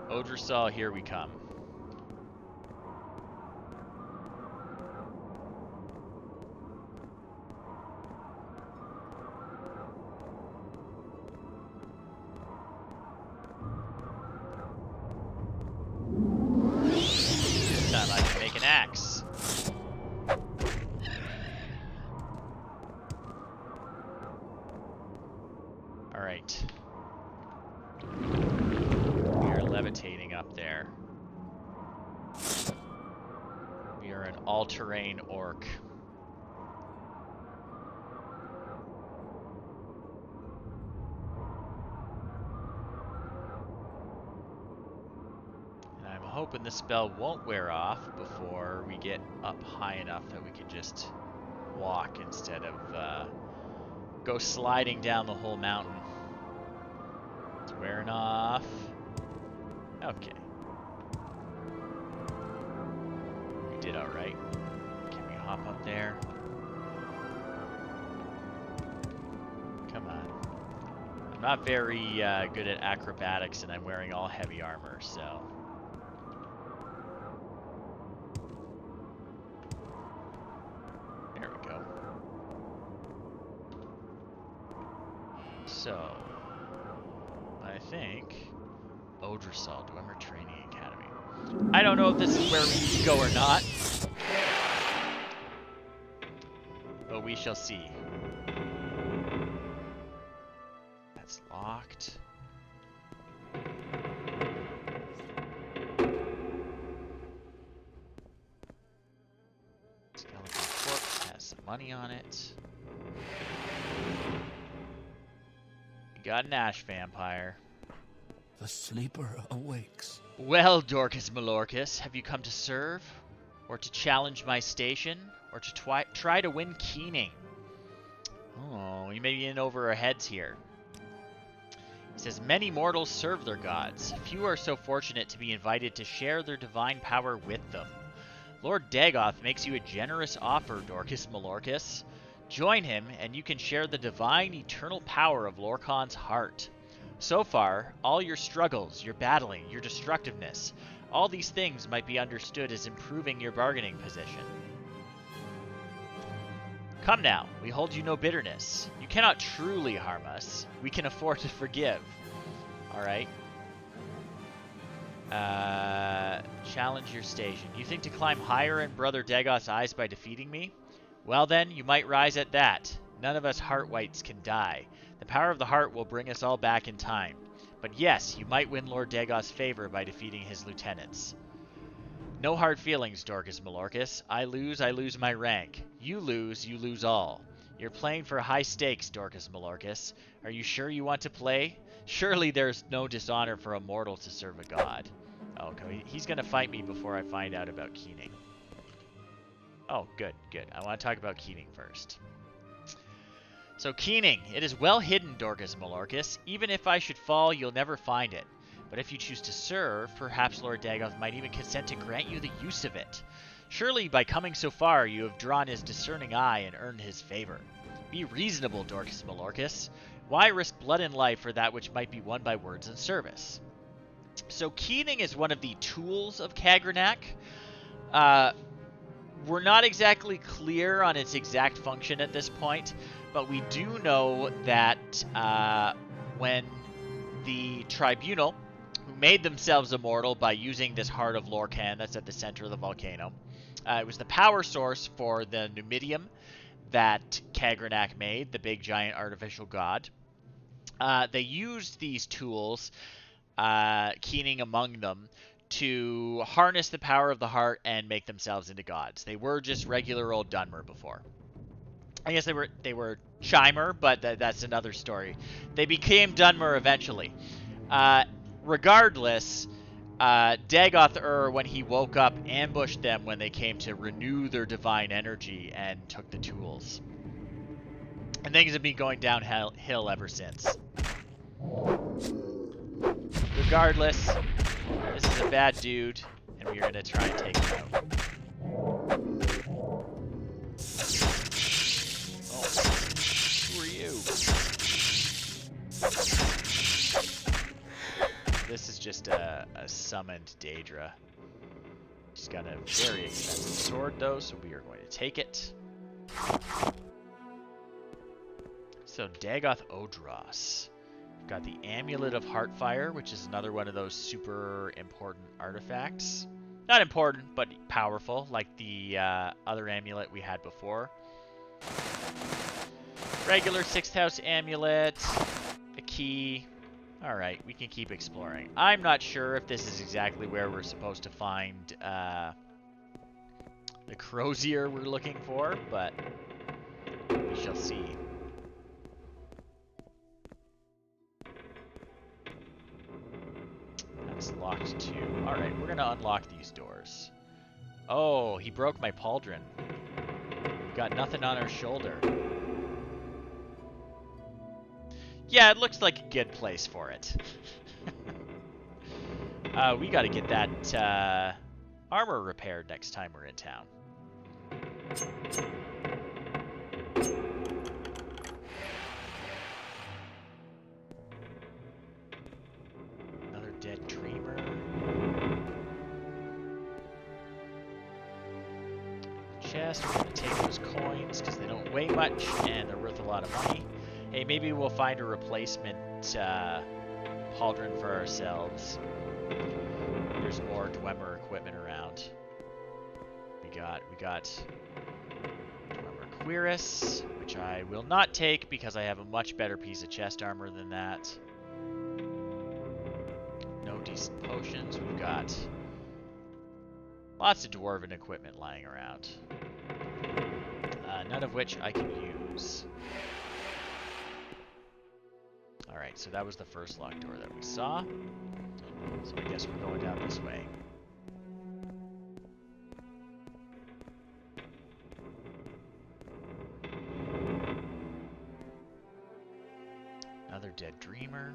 Odrosal, here we come. This time I can make an axe. Alright. We are levitating up there. We are an all-terrain orc. And I'm hoping the spell won't wear off before we get up high enough that we can just walk instead of go sliding down the whole mountain. It's wearing off. Okay. We did alright. Can we hop up there? Come on. I'm not very good at acrobatics, and I'm wearing all heavy armor, so... There we go. So... I think... Odrosal, Dwemer Training Academy. I don't know if this is where we need to go or not. But we shall see. That's locked. Skeleton corpse has some money on it. We got an ash vampire. The sleeper awakes. Well, Dorkus Malorkus, have you come to serve? Or to challenge my station? Or to try to win Keening? Oh, we may be in over our heads here. He says, many mortals serve their gods. Few are so fortunate to be invited to share their divine power with them. Lord Dagoth makes you a generous offer, Dorkus Malorkus. Join him, and you can share the divine, eternal power of Lorkhan's heart. So far, all your struggles, your battling, your destructiveness, all these things might be understood as improving your bargaining position. Come now, we hold you no bitterness. You cannot truly harm us. We can afford to forgive. Alright. Challenge your station. You think to climb higher in Brother Dagoth's eyes by defeating me? Well then, you might rise at that. None of us Heartwights can die. The power of the heart will bring us all back in time. But yes, you might win Lord Dagoth's favor by defeating his lieutenants. No hard feelings, Dorkus Malorcus. I lose my rank. You lose all. You're playing for high stakes, Dorkus Malorcus. Are you sure you want to play? Surely there's no dishonor for a mortal to serve a god. Oh, okay, he's going to fight me before I find out about Keening. Oh, good. I want to talk about Keening first. So Keening, it is well hidden, Dorkus Malorcus. Even if I should fall, you'll never find it. But if you choose to serve, perhaps Lord Dagoth might even consent to grant you the use of it. Surely, by coming so far, you have drawn his discerning eye and earned his favor. Be reasonable, Dorkus Malorcus. Why risk blood and life for that which might be won by words and service? So Keening is one of the tools of Kagranak. We're not exactly clear on its exact function at this point, but we do know that when the Tribunal, who made themselves immortal by using this Heart of Lorkhan that's at the center of the volcano, it was the power source for the Numidium that Kagranak made, the big giant artificial god. They used these tools, Keening among them, to harness the power of the heart and make themselves into gods. They were just regular old Dunmer before. I guess they were Chimer, but that's another story. They became Dunmer eventually. Regardless, Dagoth Ur, when he woke up, ambushed them when they came to renew their divine energy and took the tools. And things have been going downhill ever since. Regardless, this is a bad dude, and we're going to try and take him out. Oh, who are you? This is just a summoned Daedra. She's got a very expensive sword, though, so we are going to take it. So, Dagoth Ur. We've got the Amulet of Heartfire, which is another one of those super important artifacts. Not important, but powerful, like the other amulet we had before. Regular 6th house amulet, a key. Alright, we can keep exploring. I'm not sure if this is exactly where we're supposed to find the Crosier we're looking for, but we shall see. That's locked too. Alright, we're gonna unlock these doors. Oh, he broke my pauldron. We've got nothing on our shoulder. Yeah, it looks like a good place for it. We gotta get that armor repaired next time we're in town. Another dead dreamer. Chest, we're gonna take those coins because they don't weigh much and they're worth a lot of money. Hey, maybe we'll find a replacement pauldron for ourselves. There's more Dwemer equipment around. We got Dwemer Cuirass, which I will not take because I have a much better piece of chest armor than that. No decent potions. We've got lots of dwarven equipment lying around. None of which I can use. Alright, so that was the first locked door that we saw. So I guess we're going down this way. Another dead dreamer.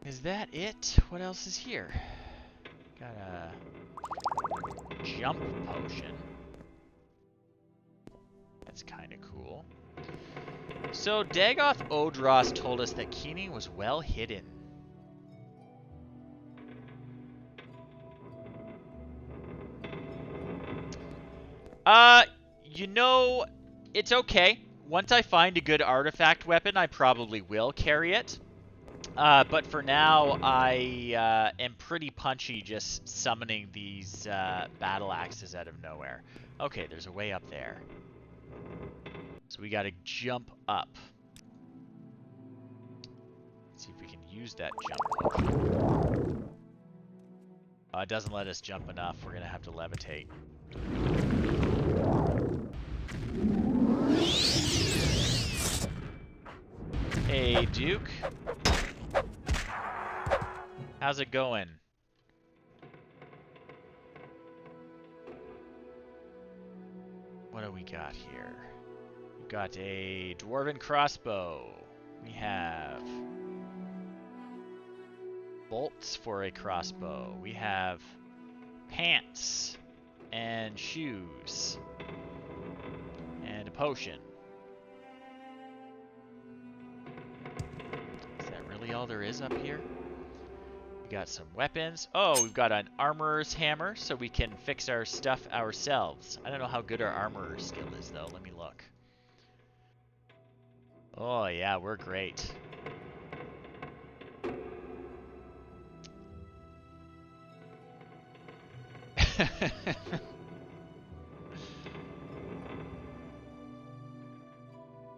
Is that it? What else is here? Got a jump potion. That's kind of cool. So Dagoth Ur told us that Keening was well hidden. Uh, you know, it's okay. Once I find a good artifact weapon, I probably will carry it. But for now, I am pretty punchy just summoning these battle axes out of nowhere. Okay, there's a way up there. So we gotta jump up. Let's see if we can use that jump potion. It doesn't let us jump enough. We're gonna have to levitate. Hey, Duke. How's it going? What do we got here? We've got a dwarven crossbow. We have bolts for a crossbow. We have pants and shoes and a potion. Is that really all there is up here? We got some weapons. Oh, we've got an armorer's hammer, so we can fix our stuff ourselves. I don't know how good our armorer's skill is, though. Let me look. Oh, yeah, we're great.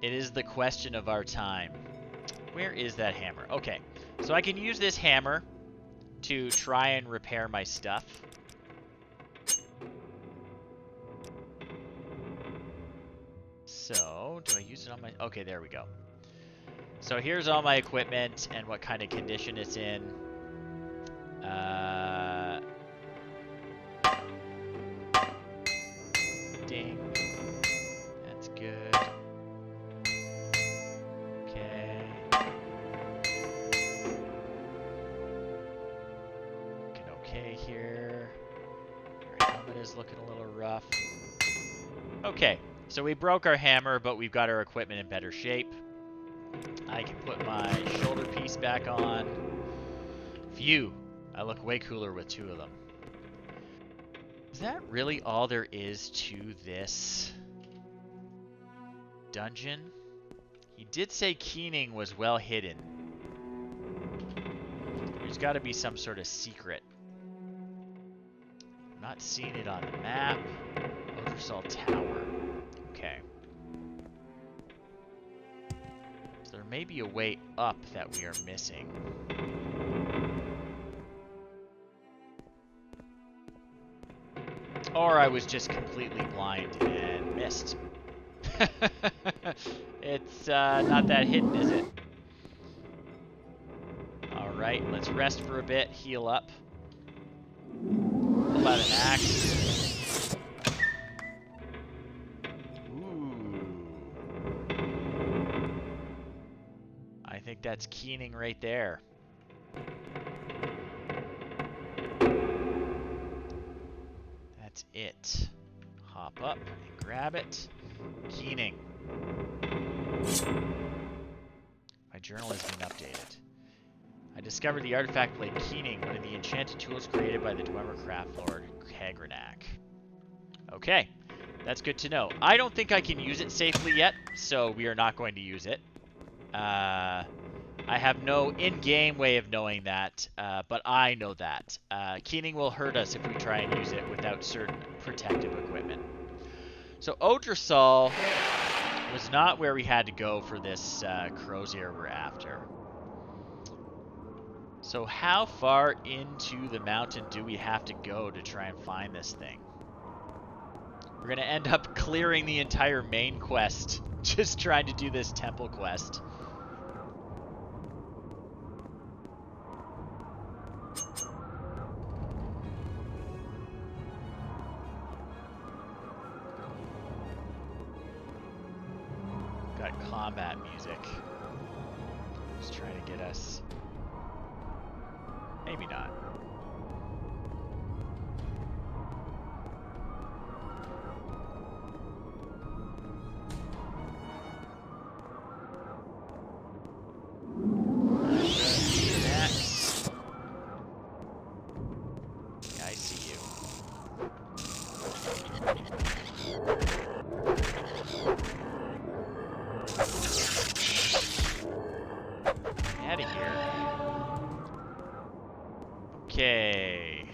It is the question of our time. Where is that hammer? Okay, so I can use this hammer to try and repair my stuff. So, do I use it on my... Okay, there we go. So here's all my equipment and what kind of condition it's in. Ding. That's good. Okay. Looking okay here. Your helmet is looking a little rough. Okay, so we broke our hammer, but we've got our equipment in better shape. I can put my shoulder piece back on. Phew, I look way cooler with two of them. Is that really all there is to this dungeon? He did say Keening was well hidden. There's got to be some sort of secret. I'm not seeing it on the map. Oversaw Tower. Okay. So there may be a way up that we are missing. Or I was just completely blind and missed. It's not that hidden, is it? Alright, let's rest for a bit, heal up. Pull out an axe. Ooh. I think that's Keening right there. That's it. Hop up and grab it. Keening. My journal has been updated. I discovered the artifact blade Keening, one of the enchanted tools created by the Dwemer craft lord Kagranak. Okay, that's good to know. I don't think I can use it safely yet, so we are not going to use it. I have no in-game way of knowing that, but I know that. Keening will hurt us if we try and use it without certain protective equipment. So Odrasal was not where we had to go for this Crosier we're after. So how far into the mountain do we have to go to try and find this thing? We're going to end up clearing the entire main quest just trying to do this temple quest. Got combat music. Just trying to get us... Maybe not. Next. Yeah, I see you. Okay.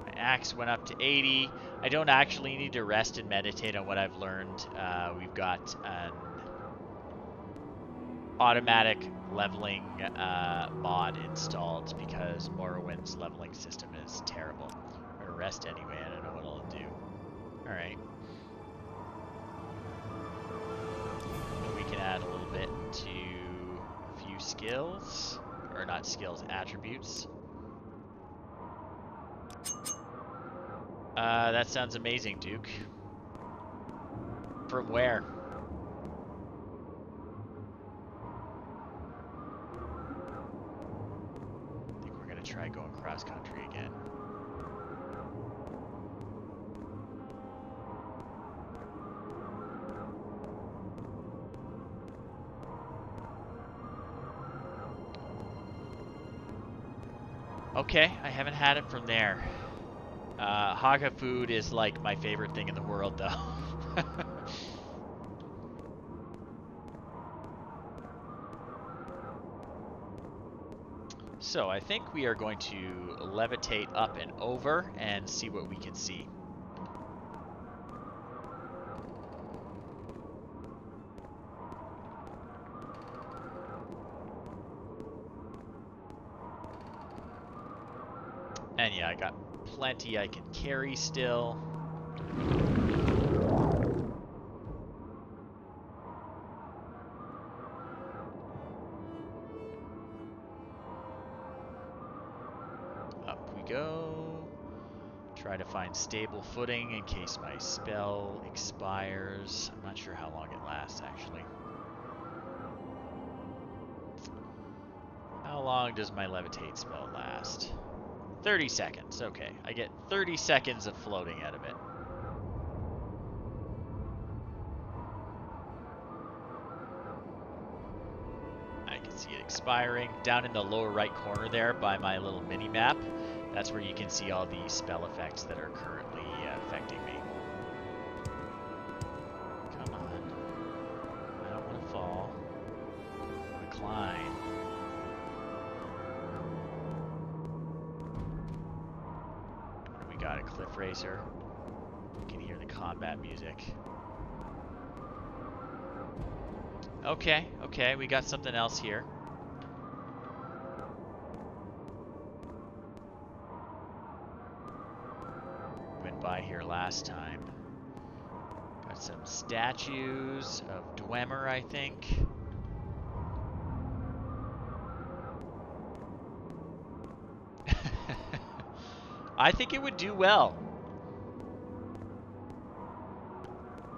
My axe went up to 80. I don't actually need to rest and meditate on what I've learned. We've got an automatic leveling mod installed because Morrowind's leveling system is terrible. I'm gonna rest anyway, I don't know what I'll do. Alright. We can add a little bit to a few skills. Or not skills, attributes. That sounds amazing, Duke. From where? I think we're gonna try going cross country again. Okay, I haven't had it from there. Haga food is like my favorite thing in the world, though. So I think we are going to levitate up and over and see what we can see. And yeah, I got plenty I can carry still. Up we go. Try to find stable footing in case my spell expires. I'm not sure how long it lasts, actually. How long does my levitate spell last? 30 seconds. Okay, I get 30 seconds of floating out of it. I can see it expiring. Down in the lower right corner there by my little mini-map, that's where you can see all the spell effects that are currently affecting me. Come on. I don't want to fall. I want to climb. We got a cliff racer. You can hear the combat music. Okay, okay, we got something else here. Went by here last time. Got some statues of Dwemer, I think. I think it would do well.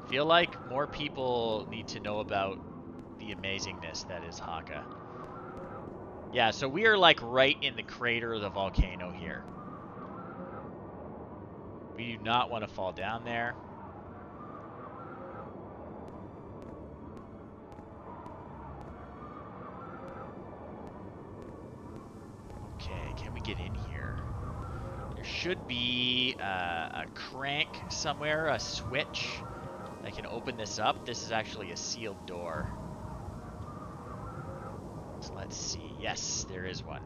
Feel like more people need to know about the amazingness that is Haka. Yeah, so we are like right in the crater of the volcano here. We do not want to fall down there. Okay, can we get in here? There should be a crank somewhere, a switch that can open this up. This is actually a sealed door. So let's see. Yes, there is one.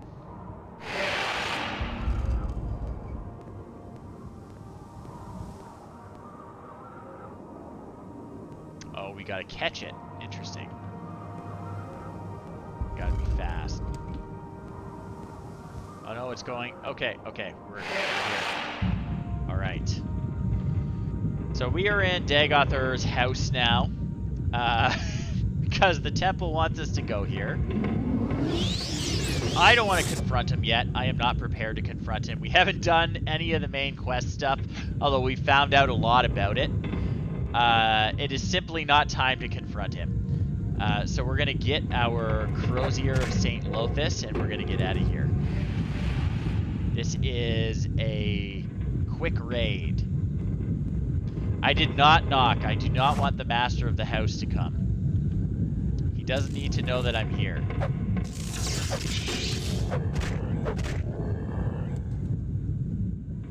Oh, we gotta catch it. Interesting. Gotta be fast. Oh no, it's going. Okay, okay, we're here. Alright. So we are in Dagoth Ur's house now. Because the temple wants us to go here. I don't want to confront him yet. I am not prepared to confront him. We haven't done any of the main quest stuff, although we found out a lot about it. It is simply not time to confront him. So we're going to get our Crosier of St. Llothis, and we're going to get out of here. This is a quick raid. I did not knock. I do not want the master of the house to come. He doesn't need to know that I'm here.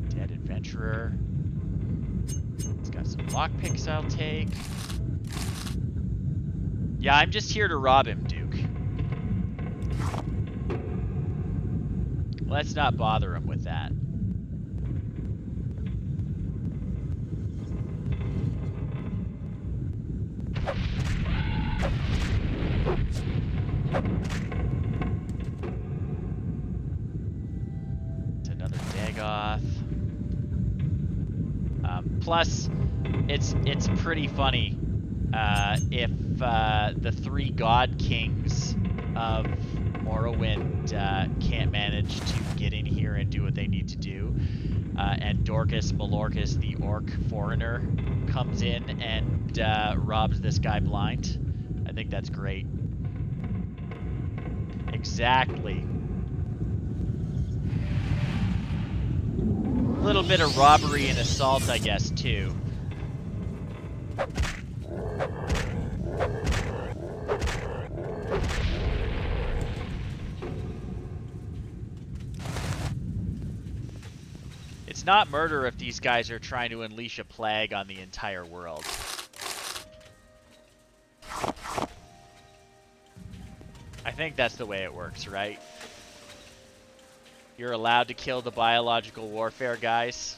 Dead adventurer. It's got some lockpicks I'll take. Yeah, I'm just here to rob him, Duke. Let's not bother him with that. It's another Dagoth. Plus, it's pretty funny if the 3 God Kings of Morrowind can't manage to get in here and do what they need to do, and Dorkus Malorkus, the orc foreigner, comes in and robs this guy blind. I think that's great. Exactly. A little bit of robbery and assault, I guess, too. It's not murder if these guys are trying to unleash a plague on the entire world. I think that's the way it works, right? You're allowed to kill the biological warfare guys.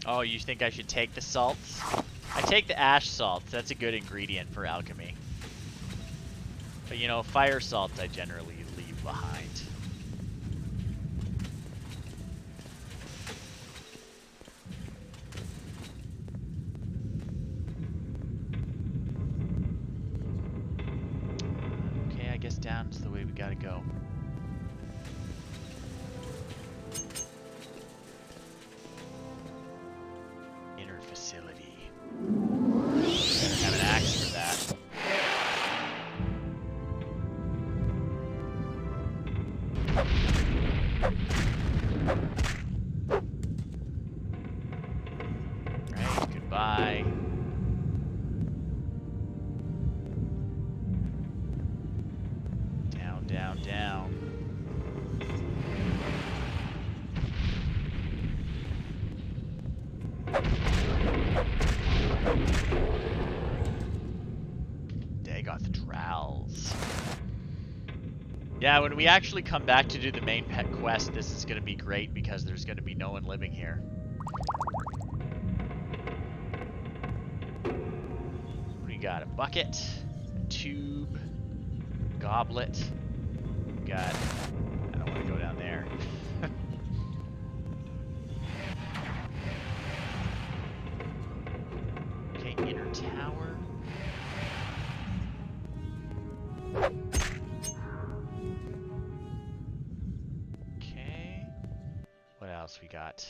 Oh, you think I should take the salts? I take the ash salts. That's a good ingredient for alchemy. But you know, fire salts I generally leave behind. Okay, I guess down's the way we gotta go. Inner facility. Better have an axe for that. Right, goodbye. Down, down, down. Dagoth Drowls. Yeah, when we actually come back to do the main pet quest, this is going to be great because there's going to be no one living here. We got a bucket, a tube, goblet. We got... I don't want to go down there. Okay, inner tower. Okay. What else we got?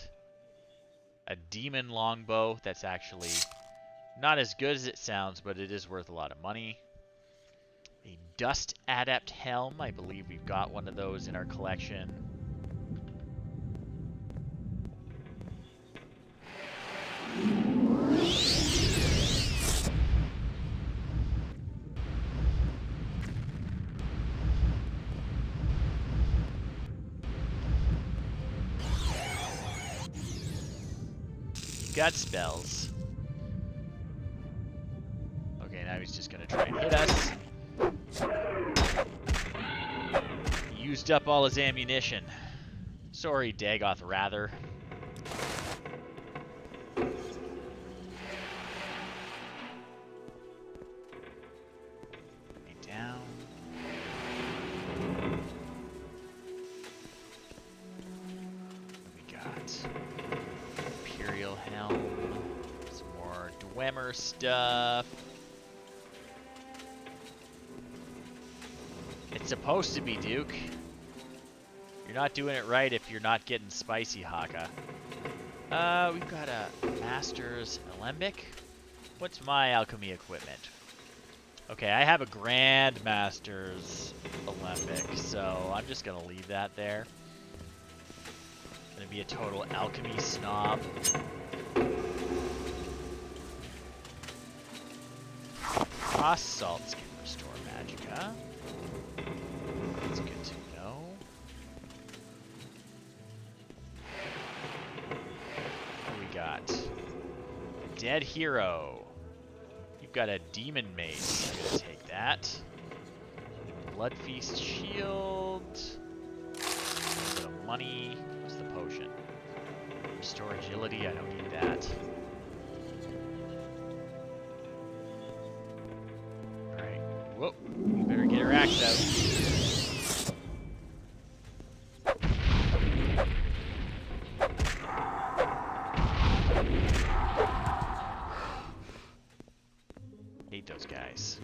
A demon longbow that's actually not as good as it sounds, but it is worth a lot of money. A dust adept helm. I believe we've got one of those in our collection. Got spells. Okay, now he's just gonna try and hit us. Used up all his ammunition. Sorry, Dagoth, rather. Me down. What we got? Imperial helm. Some more Dwemer stuff. It's supposed to be Duke. You're not doing it right if you're not getting spicy, Haka. We've got a Master's Alembic. What's my alchemy equipment? Okay, I have a Grand Master's Alembic, so I'm just gonna leave that there. Gonna be a total alchemy snob. Frost salts can restore magicka. That's good to know. Dead hero. You've got a demon mace. I'm gonna take that. Blood feast shield. A bit of money. What's the potion? Restore agility. I don't need that. All right. Whoa. We better get her axe out. Hate those guys.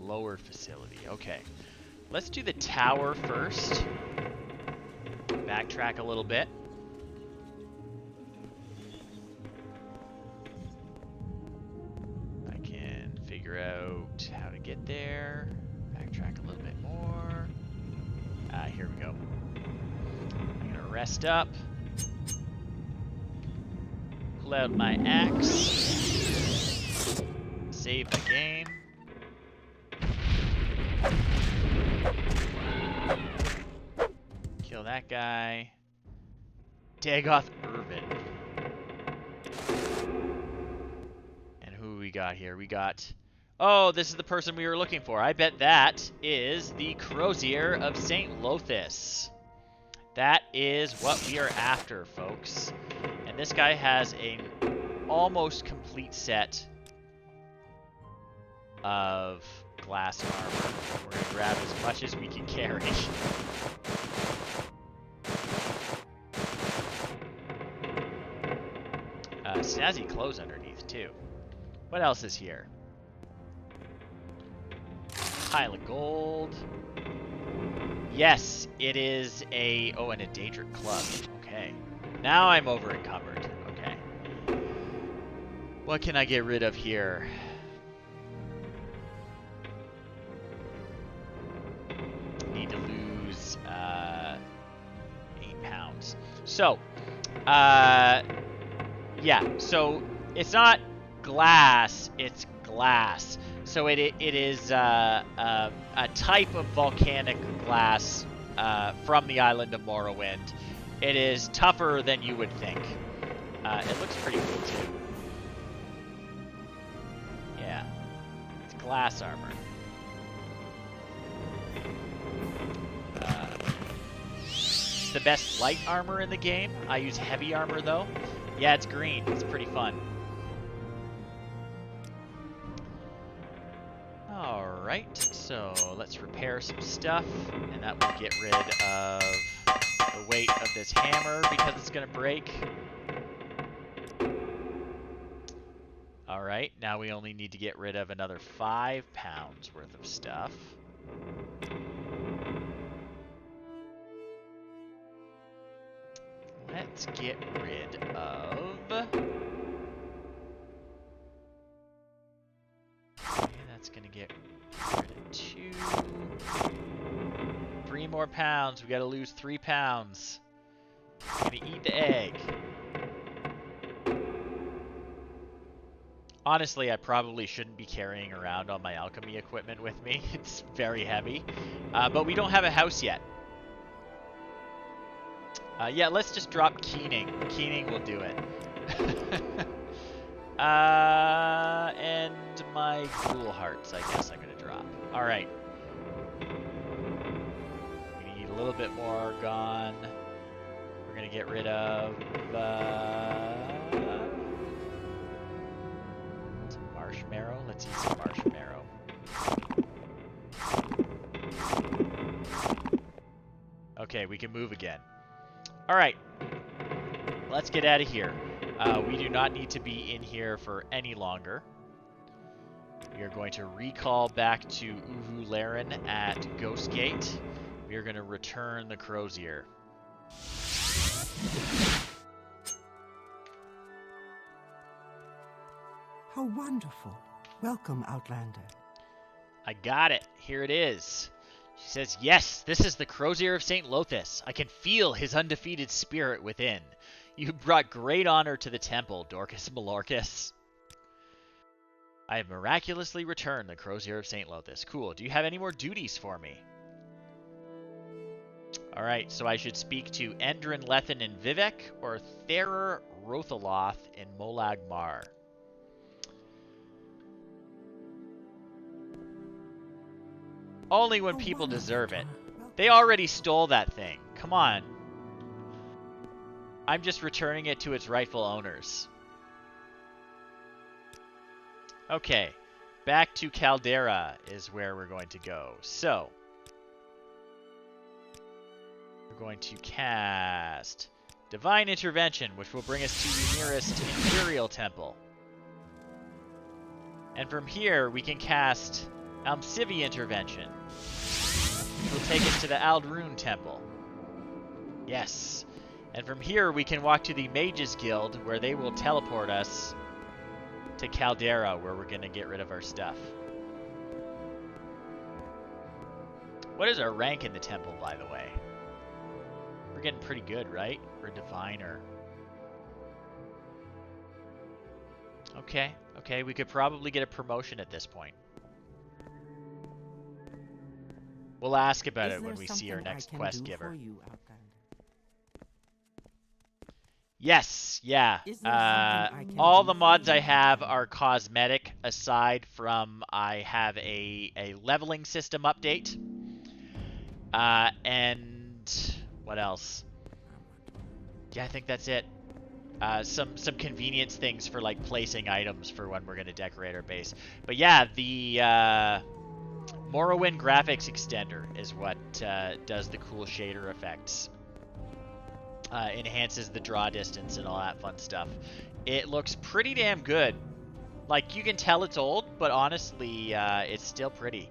Lower facility. Okay. Let's do the tower first. Backtrack a little bit. I can figure out how to get there. Backtrack a little bit more. Here we go. I'm gonna rest up. Pull out my axe. Save the game. Kill that guy. Dagoth Ur. And who we got here? We got... Oh, this is the person we were looking for. I bet that is the Crosier of St. Llothis. That is what we are after, folks. And this guy has an almost complete set of glass armor. We're going to grab as much as we can carry. Snazzy clothes underneath, too. What else is here? Pile of gold. Yes, it is a... Oh, and a Daedric club. Okay. Now I'm over encumbered. Okay. What can I get rid of here? Need to lose 8 pounds. So, yeah. So it's not glass. It's glass. So it is a type of volcanic glass from the island of Morrowind. It is tougher than you would think. It looks pretty cool too. Yeah, it's glass armor. It's the best light armor in the game. I use heavy armor though. Yeah, it's green. It's pretty fun. Alright, so let's repair some stuff, and that will get rid of the weight of this hammer because it's going to break. Alright, now we only need to get rid of another 5 pounds worth of stuff. Let's get rid of... That's gonna get rid of 2. 3 more pounds. We gotta lose 3 pounds. I'm gonna eat the egg. Honestly, I probably shouldn't be carrying around all my alchemy equipment with me. It's very heavy. But we don't have a house yet. Yeah, let's just drop Keening. Keening will do it. And my ghoul hearts, I guess I'm gonna drop. Alright. We need a little bit more gone. We're gonna get rid of, some marshmallow. Let's eat some marshmallow. Okay, we can move again. Alright. Let's get out of here. We do not need to be in here for any longer. We are going to recall back to Uvu Laren at Ghostgate. We are going to return the Crosier. How wonderful. Welcome, Outlander. I got it. Here it is. She says, yes, this is the Crosier of St. Llothis. I can feel his undefeated spirit within. You brought great honor to the temple, Dorkus Malorcus. I have miraculously returned the Crosier of St. Llothis. Cool. Do you have any more duties for me? Alright, so I should speak to Endrin Lethin in Vivek or Therer Rothaloth in Molag Mar. Only when people deserve it. They already stole that thing. Come on. I'm just returning it to its rightful owners. Okay, back to Caldera is where we're going to go. So, we're going to cast Divine Intervention, which will bring us to the nearest Imperial Temple. And from here, we can cast Almcivi Intervention, which will take us to the Aldrune Temple. Yes. And from here, we can walk to the Mages Guild, where they will teleport us to Caldera, where we're going to get rid of our stuff. What is our rank in the temple, by the way? We're getting pretty good, right? We're Diviner. Okay, okay, we could probably get a promotion at this point. We'll ask about it when we see our next quest giver. Yes, yeah. All the mods I have are cosmetic, aside from I have a leveling system update. And what else? Yeah, I think that's it. Some convenience things for like placing items for when we're gonna decorate our base. But yeah, the Morrowind graphics extender is what does the cool shader effects. Enhances the draw distance and all that fun stuff. It looks pretty damn good. Like, you can tell it's old, but honestly, it's still pretty.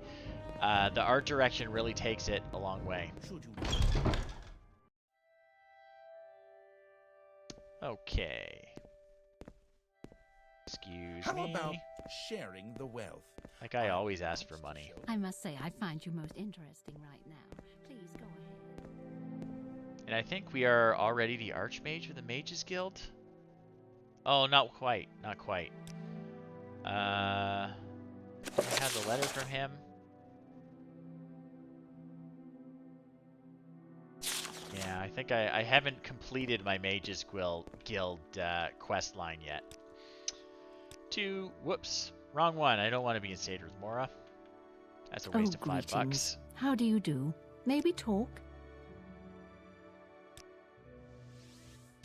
The art direction really takes it a long way. Okay. Excuse How me. about sharing the wealth? That guy always asks for money. I must say, I find you most interesting right now. Please go ahead. And I think we are already the Archmage of the Mages Guild. Oh, not quite. Not quite. I have the letter from him. Yeah, I think I haven't completed my Mages Guild quest line yet. Whoops, wrong one. I don't want to be in Sadrith Mora. That's a waste of $5. How do you do? Maybe talk?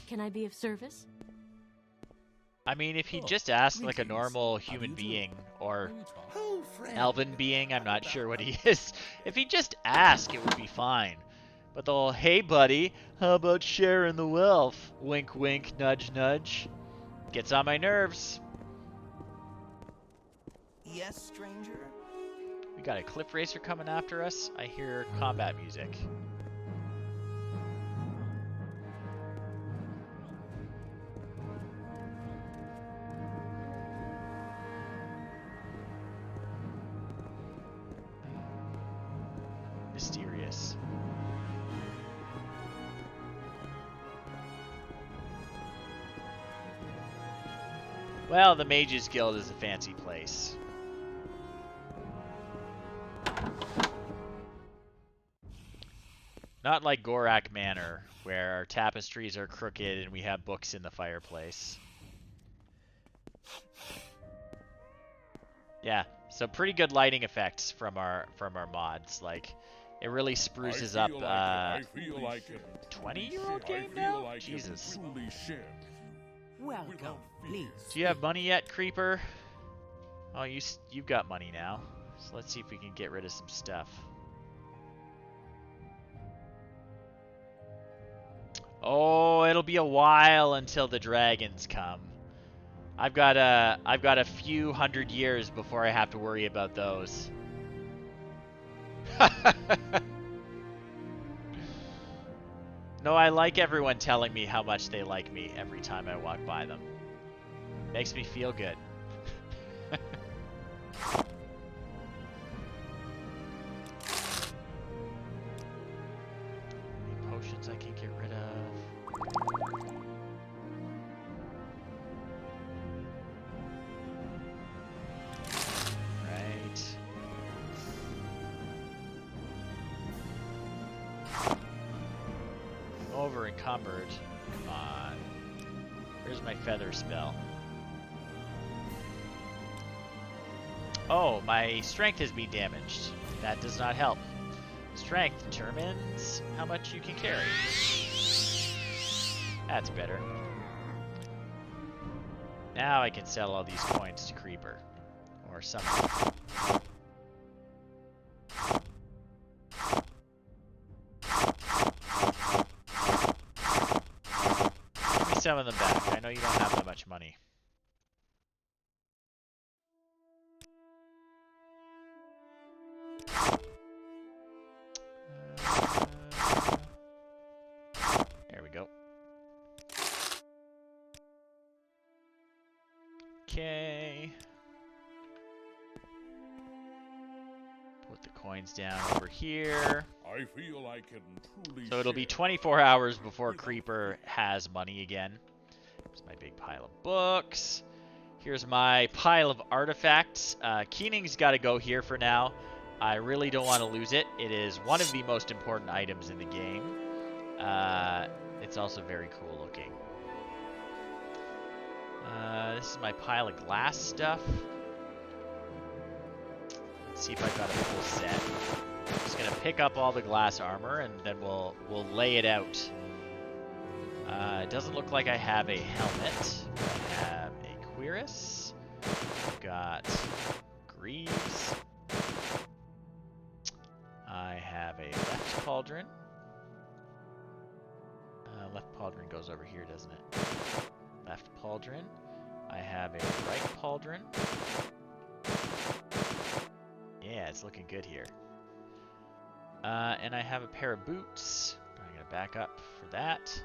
Can I be of service? I mean, if he just asked like a normal human being or elven being, I'm not sure what he is. If he just asked, it would be fine. But the whole, hey buddy, how about sharing the wealth? Wink wink, nudge nudge. Gets on my nerves. Yes, stranger? We got a cliff racer coming after us. I hear combat music. Mysterious. Well, the Mages Guild is a fancy place. Not like Gorak Manor, where our tapestries are crooked and we have books in the fireplace. Yeah, so pretty good lighting effects from our mods. Like, it really spruces up 20-year-old game now? Jesus. Welcome, please. Do you have money yet, Creeper? Oh, you've got money now. So let's see if we can get rid of some stuff. Oh, it'll be a while until the dragons come. I've got a few hundred years before I have to worry about those. No, I like everyone telling me how much they like me every time I walk by them. Makes me feel good. Any potions I can get rid of? Right. over encumbered. Come on. Where's my feather spell? Oh, my strength has been damaged. That does not help. Strength determines how much you can carry. That's better. Now I can sell all these coins to Creeper. Or something. Give me some of them back. I know you don't have that much money. There we go. Okay. Put the coins down over here. I feel I can truly So it'll be share. 24 hours before Creeper has money again. Here's my big pile of books. Here's my pile of artifacts. Keening's got to go here for now. I really don't want to lose it. It is one of the most important items in the game. It's also very cool looking. This is my pile of glass stuff. Let's see if I've got a full set. I'm just gonna pick up all the glass armor and then we'll lay it out. It doesn't look like I have a helmet. I have a cuirass. I've got greaves. I have a left pauldron. Left pauldron goes over here, doesn't it? Left pauldron. I have a right pauldron. Yeah, it's looking good here. And I have a pair of boots. I'm gonna back up for that.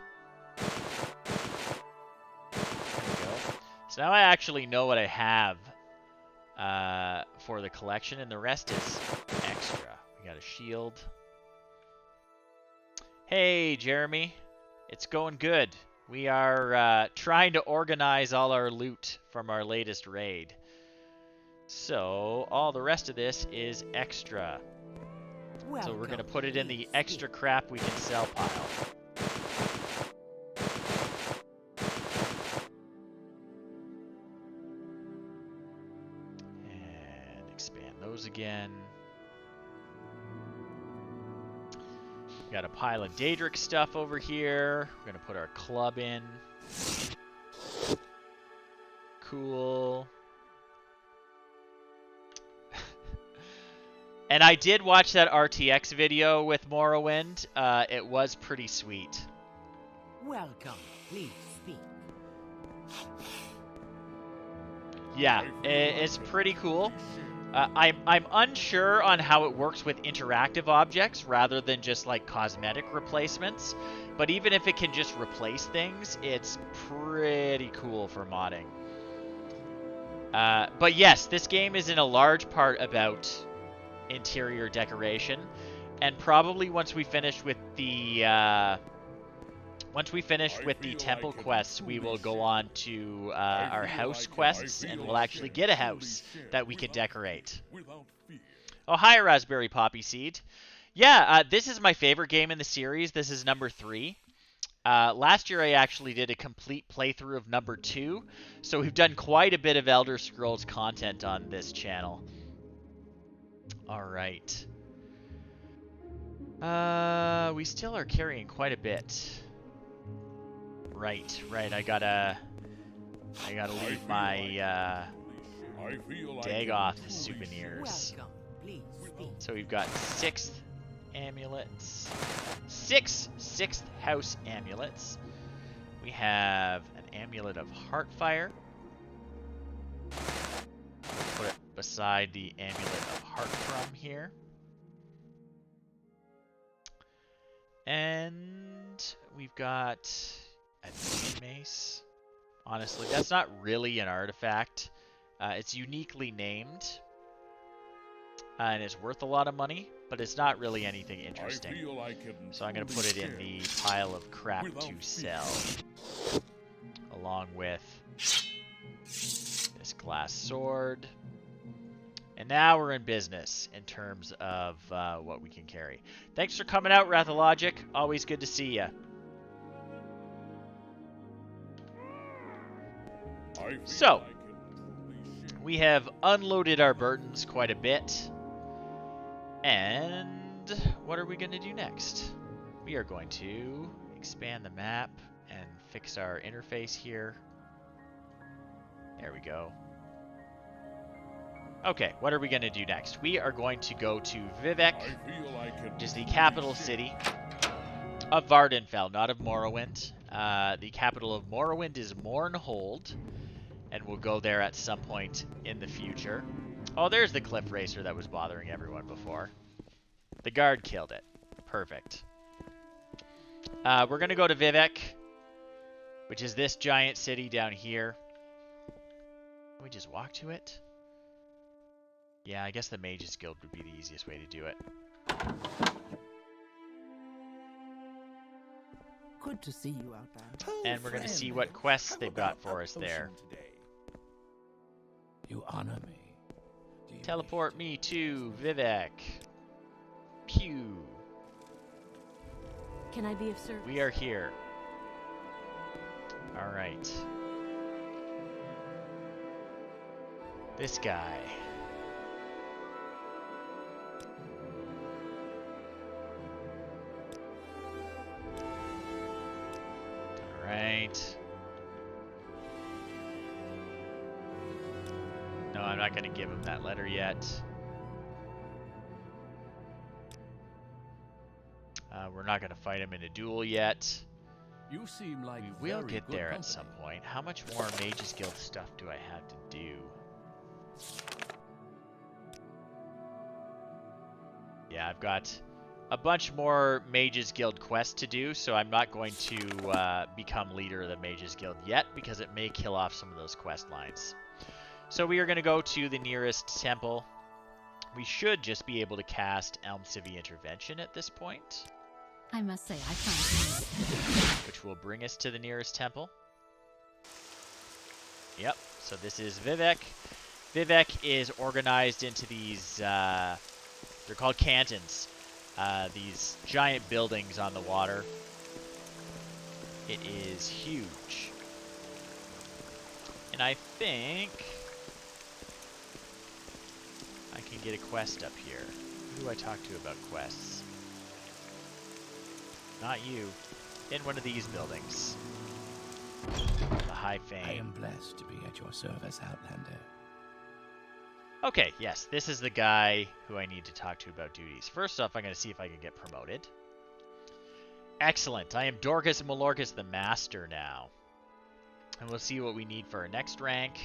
There we go. So now I actually know what I have for the collection, and the rest is extra. We got a shield. Hey, Jeremy. It's going good. We are trying to organize all our loot from our latest raid. So, all the rest of this is extra. So we're going to put it in the extra crap we can sell pile. And expand those again. Got a pile of Daedric stuff over here. We're going to put our club in. Cool. And I did watch that RTX video with Morrowind. It was pretty sweet. Welcome. Please speak. Yeah, it's pretty cool. I'm unsure on how it works with interactive objects rather than just like cosmetic replacements. But even if it can just replace things, it's pretty cool for modding. But yes, this game is in a large part about interior decoration, and probably once we finish with the temple quests, we will go on to our house quests, and we'll actually get a house that we can decorate. Oh, hi, Raspberry Poppy Seed. Yeah, this is my favorite game in the series. This is number 3. Last year I actually did a complete playthrough of number 2, so we've done quite a bit of Elder Scrolls content on this channel. Alright. We still are carrying quite a bit. Right. I gotta leave my Dagoth souvenirs. So we've got 6 amulets. 6 6th house amulets. We have an amulet of Heartfire. Put it beside the amulet of Heartthrum here. And we've got a mace. Honestly, that's not really an artifact. It's uniquely named. And it's worth a lot of money, but it's not really anything interesting. So I'm going to put it in the pile of crap to sell. Along with this glass sword. And now we're in business in terms of what we can carry. Thanks for coming out, Rathologic. Always good to see you. So, we have unloaded our burdens quite a bit. And what are we going to do next? We are going to expand the map and fix our interface here. There we go. Okay, what are we going to do next? We are going to go to Vivec, which is the capital city of Vardenfell, not of Morrowind. The capital of Morrowind is Mournhold, and we'll go there at some point in the future. Oh, there's the cliff racer that was bothering everyone before. The guard killed it. Perfect. We're going to go to Vivec, which is this giant city down here. Can we just walk to it? Yeah, I guess the Mages Guild would be the easiest way to do it. Good to see you, Outland. And we're going to see what quests they've got for us there. You honor me. Do you Teleport me to Vivec. Pew. Can I be of service? We are here. Alright. This guy. Alright. No, I'm not going to give him that letter yet. We're not going to fight him in a duel yet. You seem like We will very get good there at company. some point. How much more Mages Guild stuff do I have to do? Yeah, I've got a bunch more Mages Guild quests to do, so I'm not going to become leader of the Mages Guild yet, because it may kill off some of those quest lines. So we are going to go to the nearest temple. We should just be able to cast Elm Civi Intervention at this point, I must say, I find which will bring us to the nearest temple. Yep, so this is Vivec. Vivec is organized into these, they're called cantons, these giant buildings on the water. It is huge. And I think I can get a quest up here. Who do I talk to about quests? Not you. In one of these buildings. The High I Fame. am blessed to be at your service, Outlander. Okay, yes, this is the guy who I need to talk to about duties. First off, I'm going to see if I can get promoted. Excellent. I am Dorkus Malorkus the Master now. And we'll see what we need for our next rank.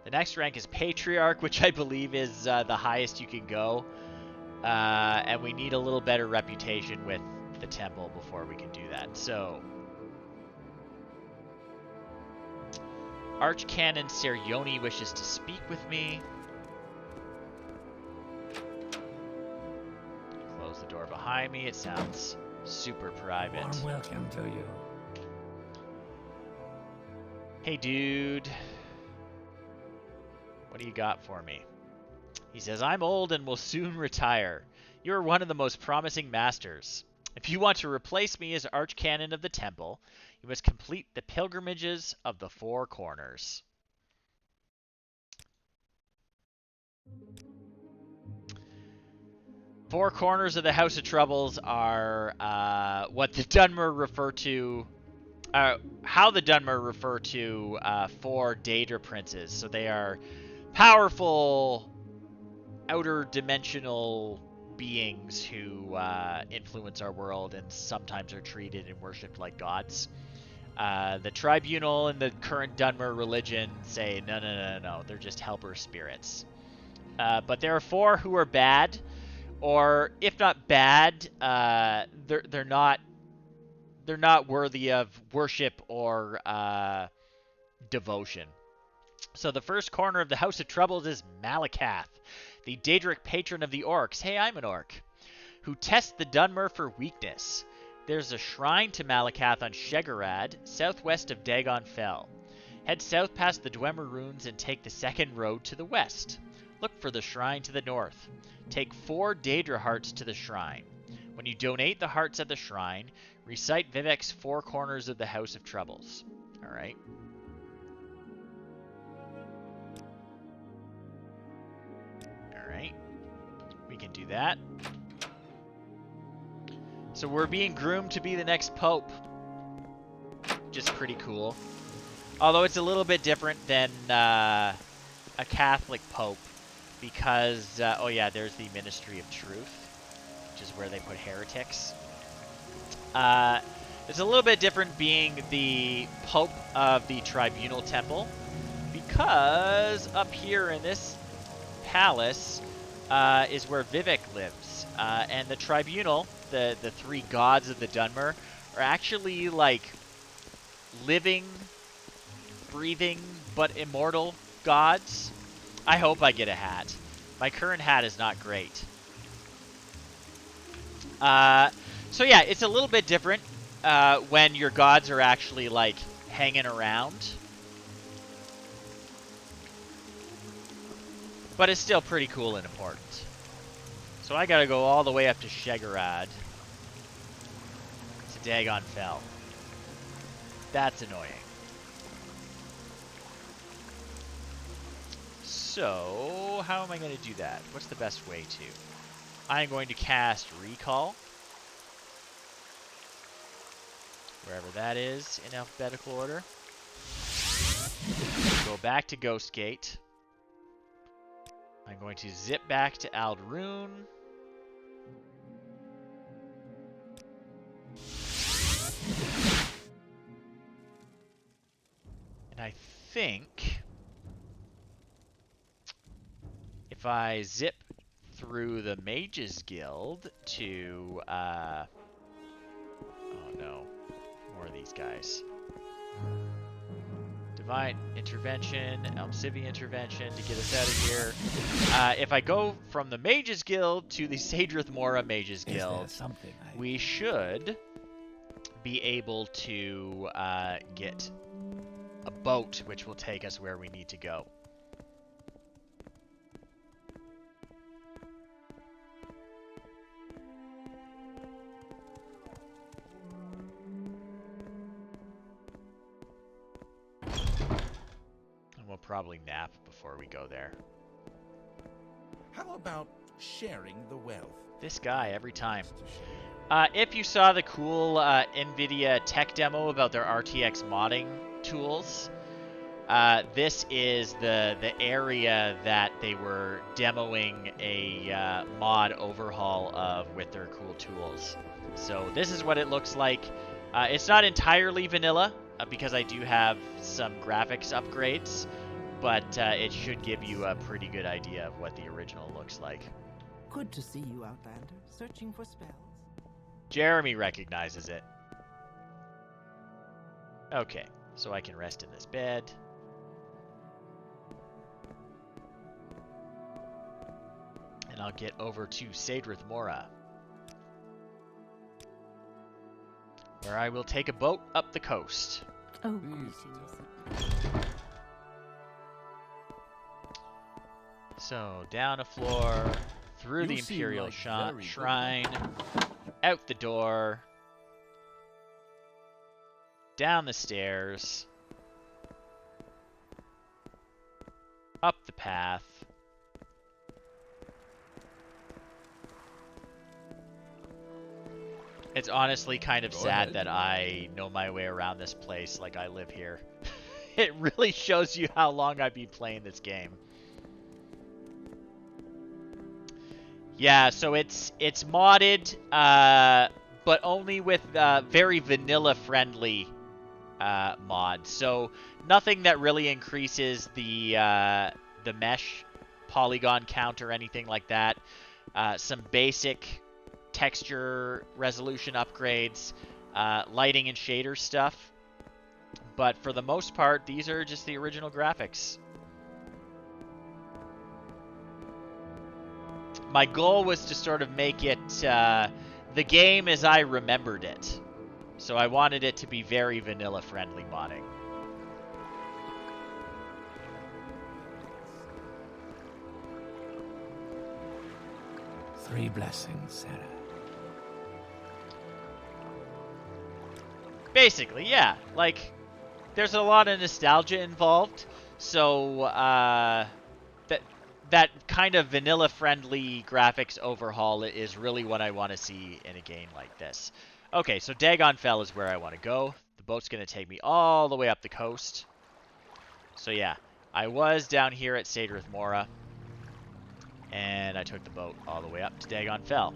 The next rank is Patriarch, which I believe is the highest you can go. And we need a little better reputation with the temple before we can do that. So, Archcanon Serioni wishes to speak with me. Close the door behind me. It sounds super private. Warm welcome to you. Hey, dude. What do you got for me? He says, I'm old and will soon retire. You're one of the most promising masters. If you want to replace me as Archcanon of the Temple, you must complete the pilgrimages of the Four Corners. Four Corners of the House of Troubles are what the Dunmer refer to, how the Dunmer refer to four Daedra princes. So they are powerful, outer dimensional beings who influence our world and sometimes are treated and worshipped like gods. The Tribunal and the current Dunmer religion say, no, they're just helper spirits. But there are four who are bad, or if not bad, they're not worthy of worship or devotion. So the first corner of the House of Troubles is Malakath, the Daedric patron of the orcs. Hey, I'm an orc. Who tests the Dunmer for weakness. There's a shrine to Malakath on Shegarad, southwest of Dagon Fell. Head south past the Dwemer runes and take the second road to the west. Look for the shrine to the north. Take 4 Daedra hearts to the shrine. When you donate the hearts at the shrine, recite Vivec's 4 corners of the House of Troubles. Alright. can do that. So we're being groomed to be the next pope. Just pretty cool. Although it's a little bit different than a Catholic pope. Because, oh yeah, there's the Ministry of Truth, which is where they put heretics. It's a little bit different being the Pope of the Tribunal Temple, because up here in this palace is where Vivek lives. And the Tribunal, the three gods of the Dunmer, are actually like living, breathing, but immortal gods. I hope I get a hat. My current hat is not great. So yeah, it's a little bit different when your gods are actually, like, hanging around. But it's still pretty cool and important. So I gotta go all the way up to Shegarad to Dagon Fell. That's annoying. So, how am I going to do that? What's the best way to? I'm going to cast Recall. Wherever that is in alphabetical order. Go back to Ghost Gate. I'm going to zip back to Aldrune. And I think if I zip through the Mages Guild to, oh no, more of these guys. Divine Intervention, Elmsivy Intervention to get us out of here. If I go from the Mages Guild to the Sadrith Mora Mages Guild, we should be able to get a boat which will take us where we need to go. We'll probably nap before we go there. How about sharing the wealth? This guy, every time. If you saw the cool NVIDIA tech demo about their RTX modding tools, this is the area that they were demoing a mod overhaul of with their cool tools. So this is what it looks like. It's not entirely vanilla, because I do have some graphics upgrades, but it should give you a pretty good idea of what the original looks like. Good to see you, Outlander. Searching for spells? Jeremy recognizes it. Okay, so I can rest in this bed. And I'll get over to Sadrith Mora, where I will take a boat up the coast. Oh, greetings. So, down a floor, through the Imperial Shrine, out the door, down the stairs, up the path, it's honestly kind of sad that I know my way around this place like I live here. It really shows you how long I've been playing this game. Yeah, so it's modded, but only with very vanilla-friendly mods. So nothing that really increases the mesh polygon count or anything like that. Some basic texture resolution upgrades, lighting and shader stuff. But for the most part, these are just the original graphics. My goal was to sort of make it the game as I remembered it. So I wanted it to be very vanilla-friendly modding. Three blessings, Sarah. Basically, yeah. Like, there's a lot of nostalgia involved. So, that kind of vanilla-friendly graphics overhaul is really what I want to see in a game like this. Okay, so Dagon Fell is where I want to go. The boat's going to take me all the way up the coast. So yeah, I was down here at Sadrath Mora, and I took the boat all the way up to Dagon Fell.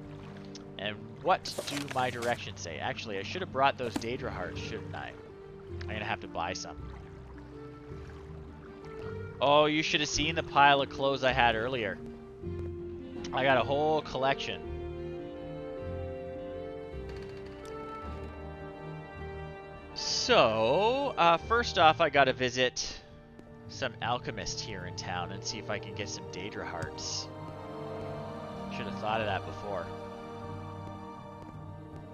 And what do my directions say? Actually, I should have brought those Daedra hearts, shouldn't I? I'm going to have to buy some. Oh, you should have seen the pile of clothes I had earlier. I got a whole collection. So, first off, I got to visit some alchemist here in town and see if I can get some Daedra hearts. Should have thought of that before.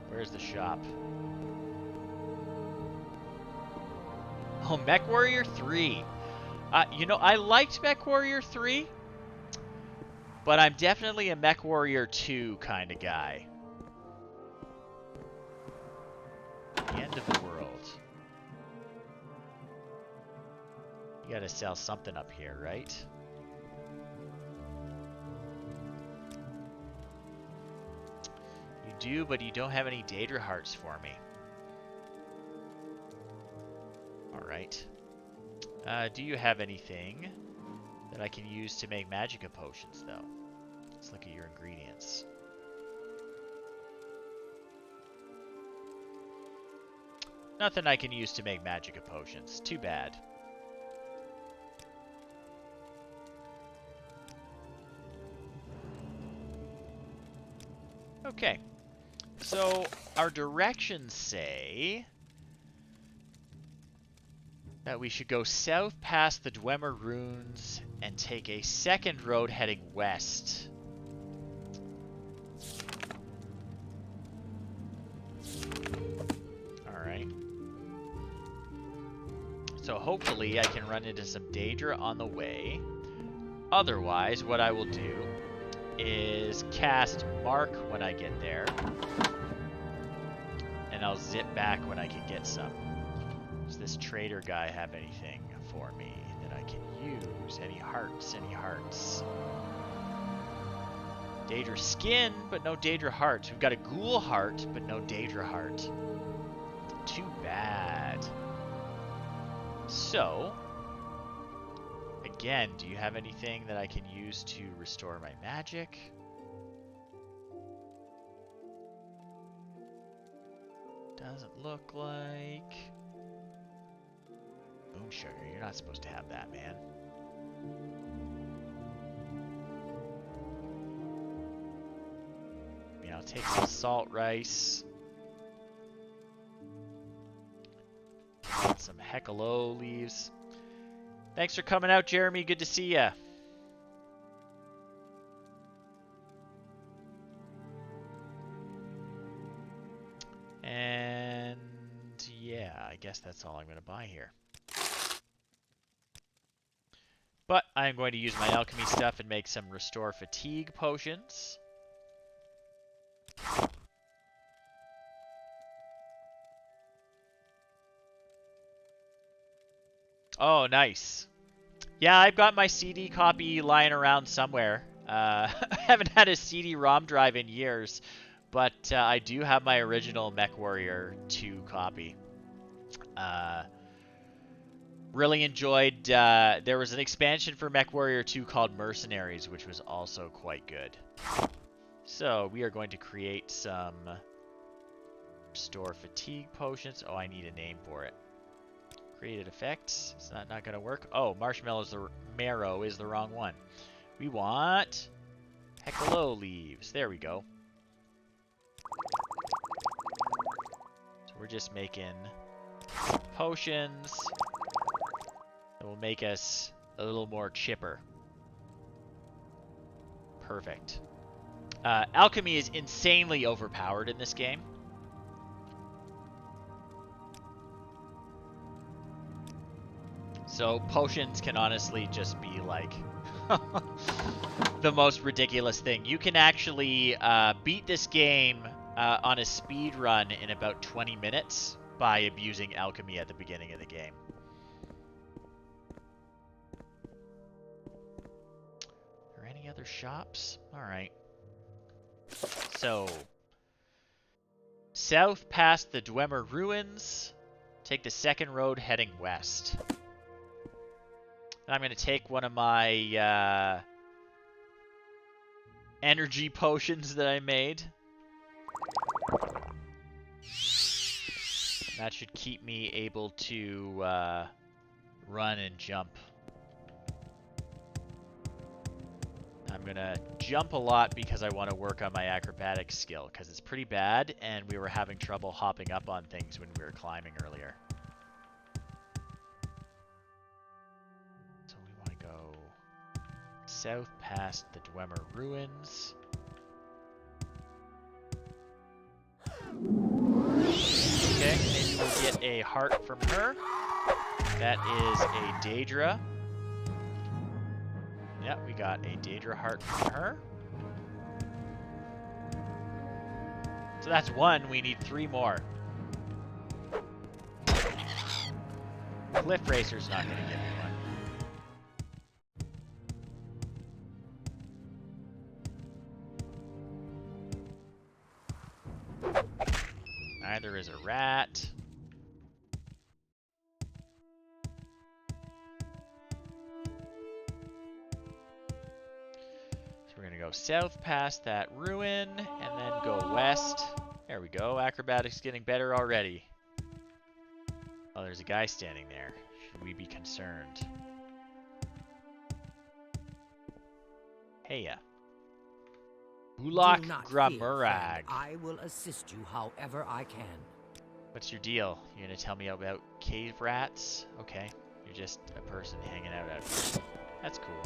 Where's the shop? Oh, Mech Warrior 3. You know, I liked Mech Warrior 3, but I'm definitely a Mech Warrior 2 kind of guy. The end of the world. You gotta sell something up here, right? You do, but you don't have any Daedra hearts for me. Alright. Do you have anything that I can use to make magicka potions, though? Let's look at your ingredients. Nothing I can use to make magicka potions. Too bad. Okay. So, our directions say that we should go south past the Dwemer Runes and take a second road heading west. Alright. So hopefully I can run into some Daedra on the way. Otherwise, what I will do is cast Mark when I get there. And I'll zip back when I can get some. Does this trader guy have anything for me that I can use? Any hearts? Any hearts? Daedra skin, but no Daedra hearts. We've got a ghoul heart, but no Daedra heart. Too bad. So, again, do you have anything that I can use to restore my magic? Doesn't look like... Moon sugar, you're not supposed to have that, man. I mean, I'll take some salt rice. Some Hekalo leaves. Thanks for coming out, Jeremy. Good to see ya. And yeah, I guess that's all I'm going to buy here. But I'm going to use my alchemy stuff and make some restore fatigue potions. Oh, nice. Yeah, I've got my CD copy lying around somewhere. I haven't had a CD-ROM drive in years, but I do have my original MechWarrior 2 copy. Really enjoyed... there was an expansion for MechWarrior 2 called Mercenaries, which was also quite good. So, we are going to create some Restore Fatigue Potions. Oh, I need a name for it. Created effects. It's not going to work. Oh, Marrow is the wrong one. We want Hekalo leaves. There we go. So we're just making potions that will make us a little more chipper. Perfect. Alchemy is insanely overpowered in this game. So potions can honestly just be like the most ridiculous thing. You can actually beat this game on a speed run in about 20 minutes by abusing alchemy at the beginning of the game. Other shops? Alright. So, south past the Dwemer ruins, take the second road heading west. And I'm going to take one of my energy potions that I made. That should keep me able to run and jump. I'm gonna jump a lot because I want to work on my acrobatics skill, because it's pretty bad and we were having trouble hopping up on things when we were climbing earlier. So we want to go south past the Dwemer ruins. Okay, maybe we'll get a heart from her. That is a Daedra. Yeah, we got a Daedra heart from her. So that's one. We need 3 more. Cliff Racer's not going to give me one. Neither is a rat. We're going to go south past that ruin and then go west. There we go. Acrobatics getting better already. Oh, there's a guy standing there. Should we be concerned? Heya. Bulak Do not fear, Gramurag. friend. I will assist you however I can. What's your deal? You're going to tell me about cave rats? Okay. You're just a person hanging out here. That's cool.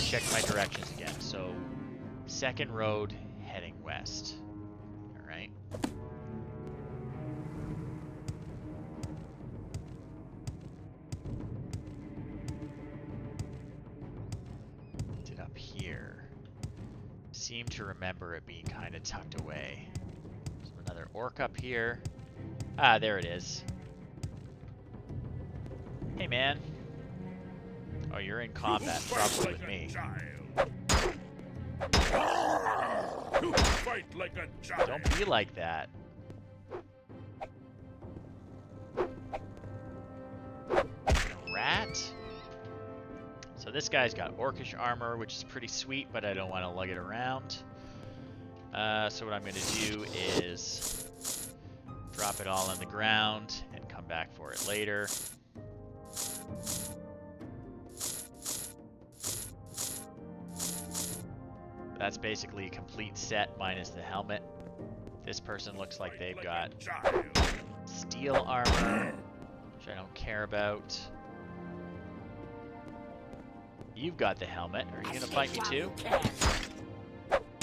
Check my directions again. So, second road heading west. Alright. It up here. Seem to remember it being kind of tucked away. So another orc up here. Ah, there it is. Hey, man. Oh, you're in combat, probably with me. Fight like a giant. Don't be like that. Rat? So this guy's got orcish armor, which is pretty sweet, but I don't want to lug it around. So what I'm going to do is drop it all on the ground and come back for it later. That's basically a complete set minus the helmet. This person looks like they've got steel armor, which I don't care about. You've got the helmet. Are you gonna fight me too?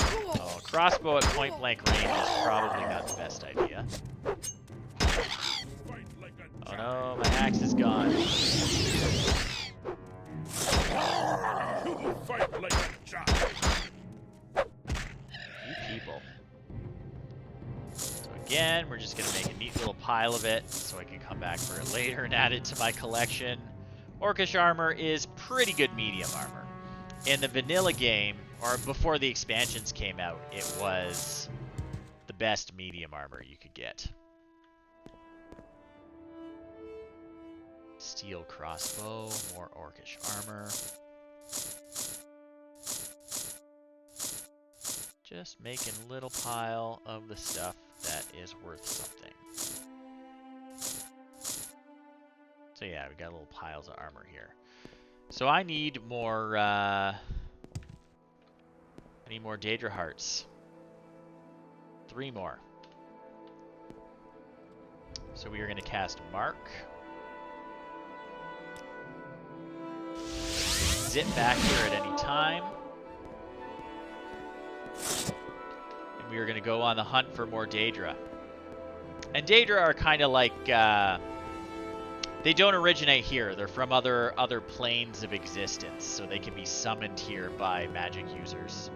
Oh, crossbow at point blank range is probably not the best idea. Oh no, my axe is gone. Fight like a giant. You people. So again, we're just gonna make a neat little pile of it so I can come back for it later and add it to my collection. Orcish armor is pretty good medium armor. In the vanilla game, or before the expansions came out, it was the best medium armor you could get. Steel crossbow, more orcish armor. Just making a little pile of the stuff that is worth something. So yeah, we got little piles of armor here. So I need more, I need more Daedra hearts. 3 more. So we are going to cast Mark. Zip back here at any time. And we are going to go on the hunt for more Daedra. And Daedra are kind of like, they don't originate here. They're from other planes of existence, so they can be summoned here by magic users.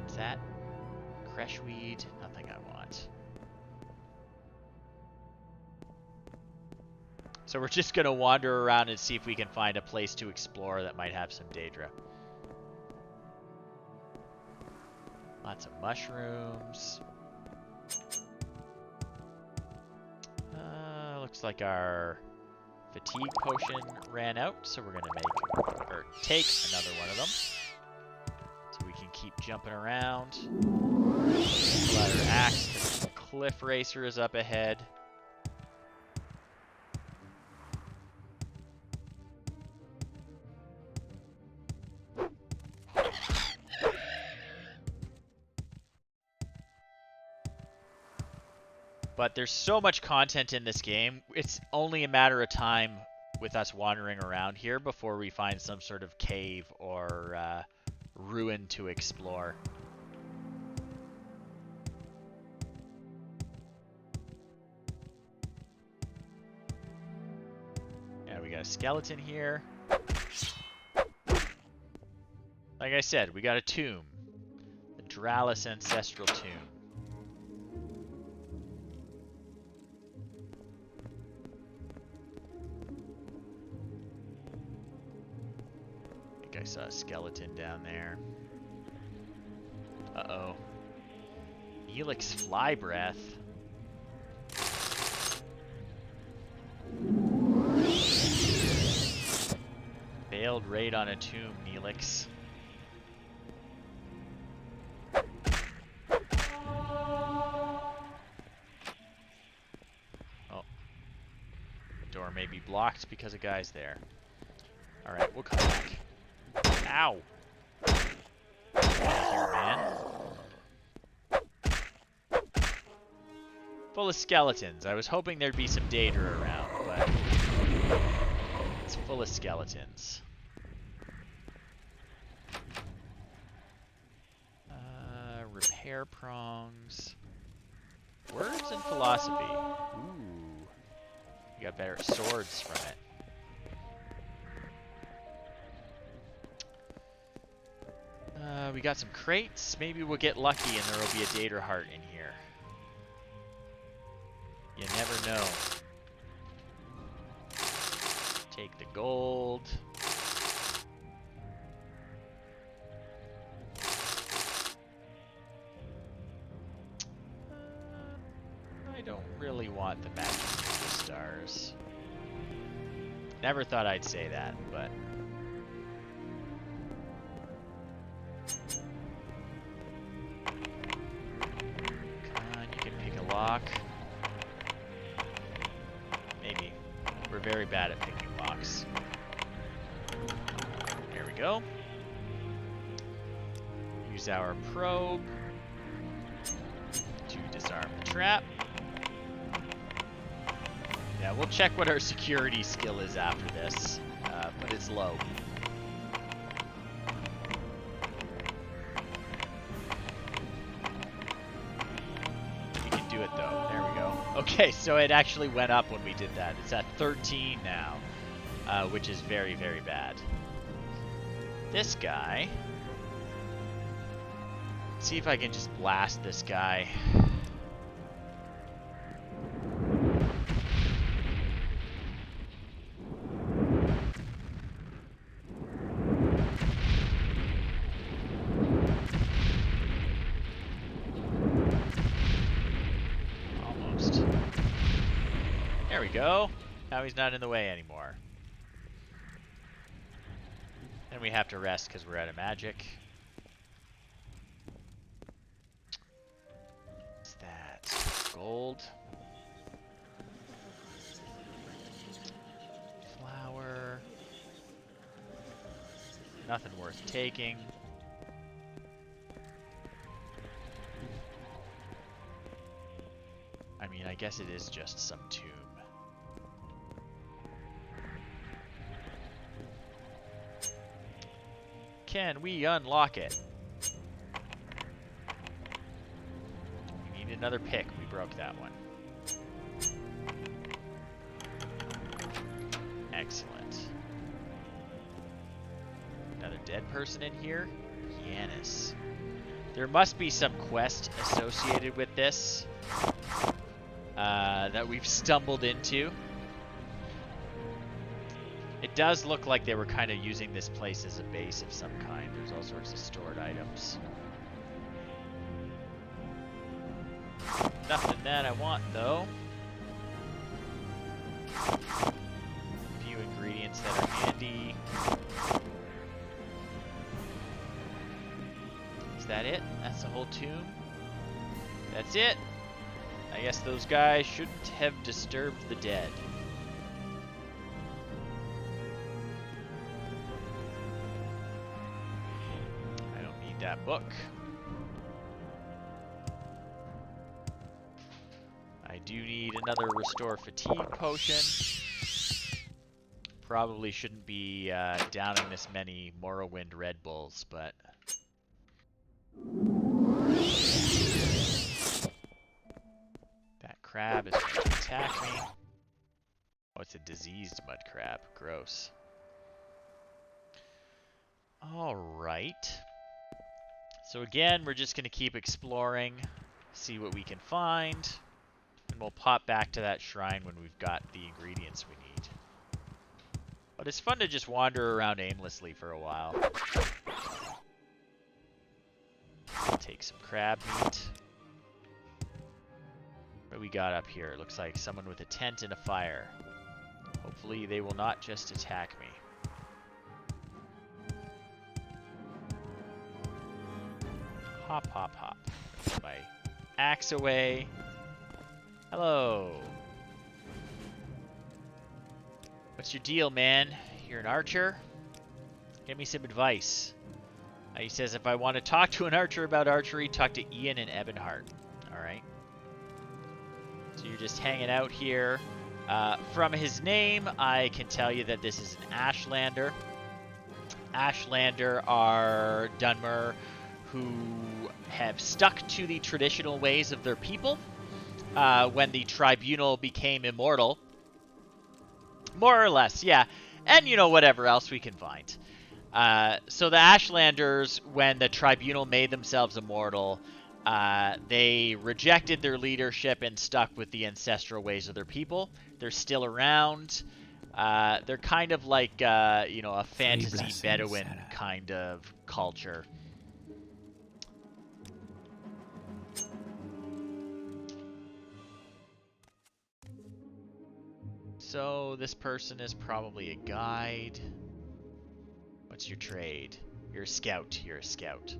Is that creshweed? Nothing I want. So we're just going to wander around and see if we can find a place to explore that might have some Daedra. Lots of mushrooms. Looks like our fatigue potion ran out, so we're gonna take another one of them, so we can keep jumping around. Pull out our axe. The cliff racer is up ahead. But there's so much content in this game, it's only a matter of time with us wandering around here before we find some sort of cave or ruin to explore. Yeah, we got a skeleton here. Like I said, we got a tomb. The Dralis Ancestral Tomb. I saw a skeleton down there. Uh-oh. Helix fly breath. Failed raid on a tomb, Neelix. Oh. The door may be blocked because a guy's there. Alright, we'll come back. Ow! Get here, man. Full of skeletons. I was hoping there'd be some Daedra around, but it's full of skeletons. Repair prongs. Words and philosophy. Ooh. You got better swords from it. We got some crates. Maybe we'll get lucky and there will be a Daedra heart in here. You never know. Take the gold. I don't really want the magic ninja stars. Never thought I'd say that, but... Lock. Maybe. We're very bad at picking locks. There we go. Use our probe to disarm the trap. Yeah, we'll check what our security skill is after this, but it's low. Okay, so it actually went up when we did that. It's at 13 now, which is very, very bad. This guy... Let's see if I can just blast this guy. Go. Now he's not in the way anymore. And we have to rest because we're out of magic. What's that? Gold. Flower. Nothing worth taking. I mean, I guess it is just some tomb. Can we unlock it? We need another pick. We broke that one. Excellent. Another dead person in here? Yanis. There must be some quest associated with this that we've stumbled into. does look like they were kind of using this place as a base of some kind. There's all sorts of stored items. Nothing that I want, though. A few ingredients that are handy. Is that it? That's the whole tomb? That's it? I guess those guys shouldn't have disturbed the dead. I don't need that book. I do need another restore fatigue potion. Probably shouldn't be downing this many Morrowind Red Bulls, but... That crab is going to attack me. Oh, it's a diseased mud crab. Gross. Alright. So again, we're just going to keep exploring, see what we can find, and we'll pop back to that shrine when we've got the ingredients we need. But it's fun to just wander around aimlessly for a while. Take some crab meat. What do we got up here? Looks like someone with a tent and a fire. Hopefully they will not just attack me. Hop, hop, hop. Put my axe away. Hello. What's your deal, man? You're an archer? Give me some advice. He says if I want to talk to an archer about archery, talk to Ian and Ebonheart. Alright. So you're just hanging out here. From his name, I can tell you that this is an Ashlander. Ashlander are Dunmer who have stuck to the traditional ways of their people when the tribunal became immortal. More or less, yeah. And, you know, whatever else we can find. So the Ashlanders, when the tribunal made themselves immortal, they rejected their leadership and stuck with the ancestral ways of their people. They're still around. They're kind of like, you know, a fantasy Bedouin kind of culture. So this person is probably a guide. What's your trade? You're a scout. You're a scout.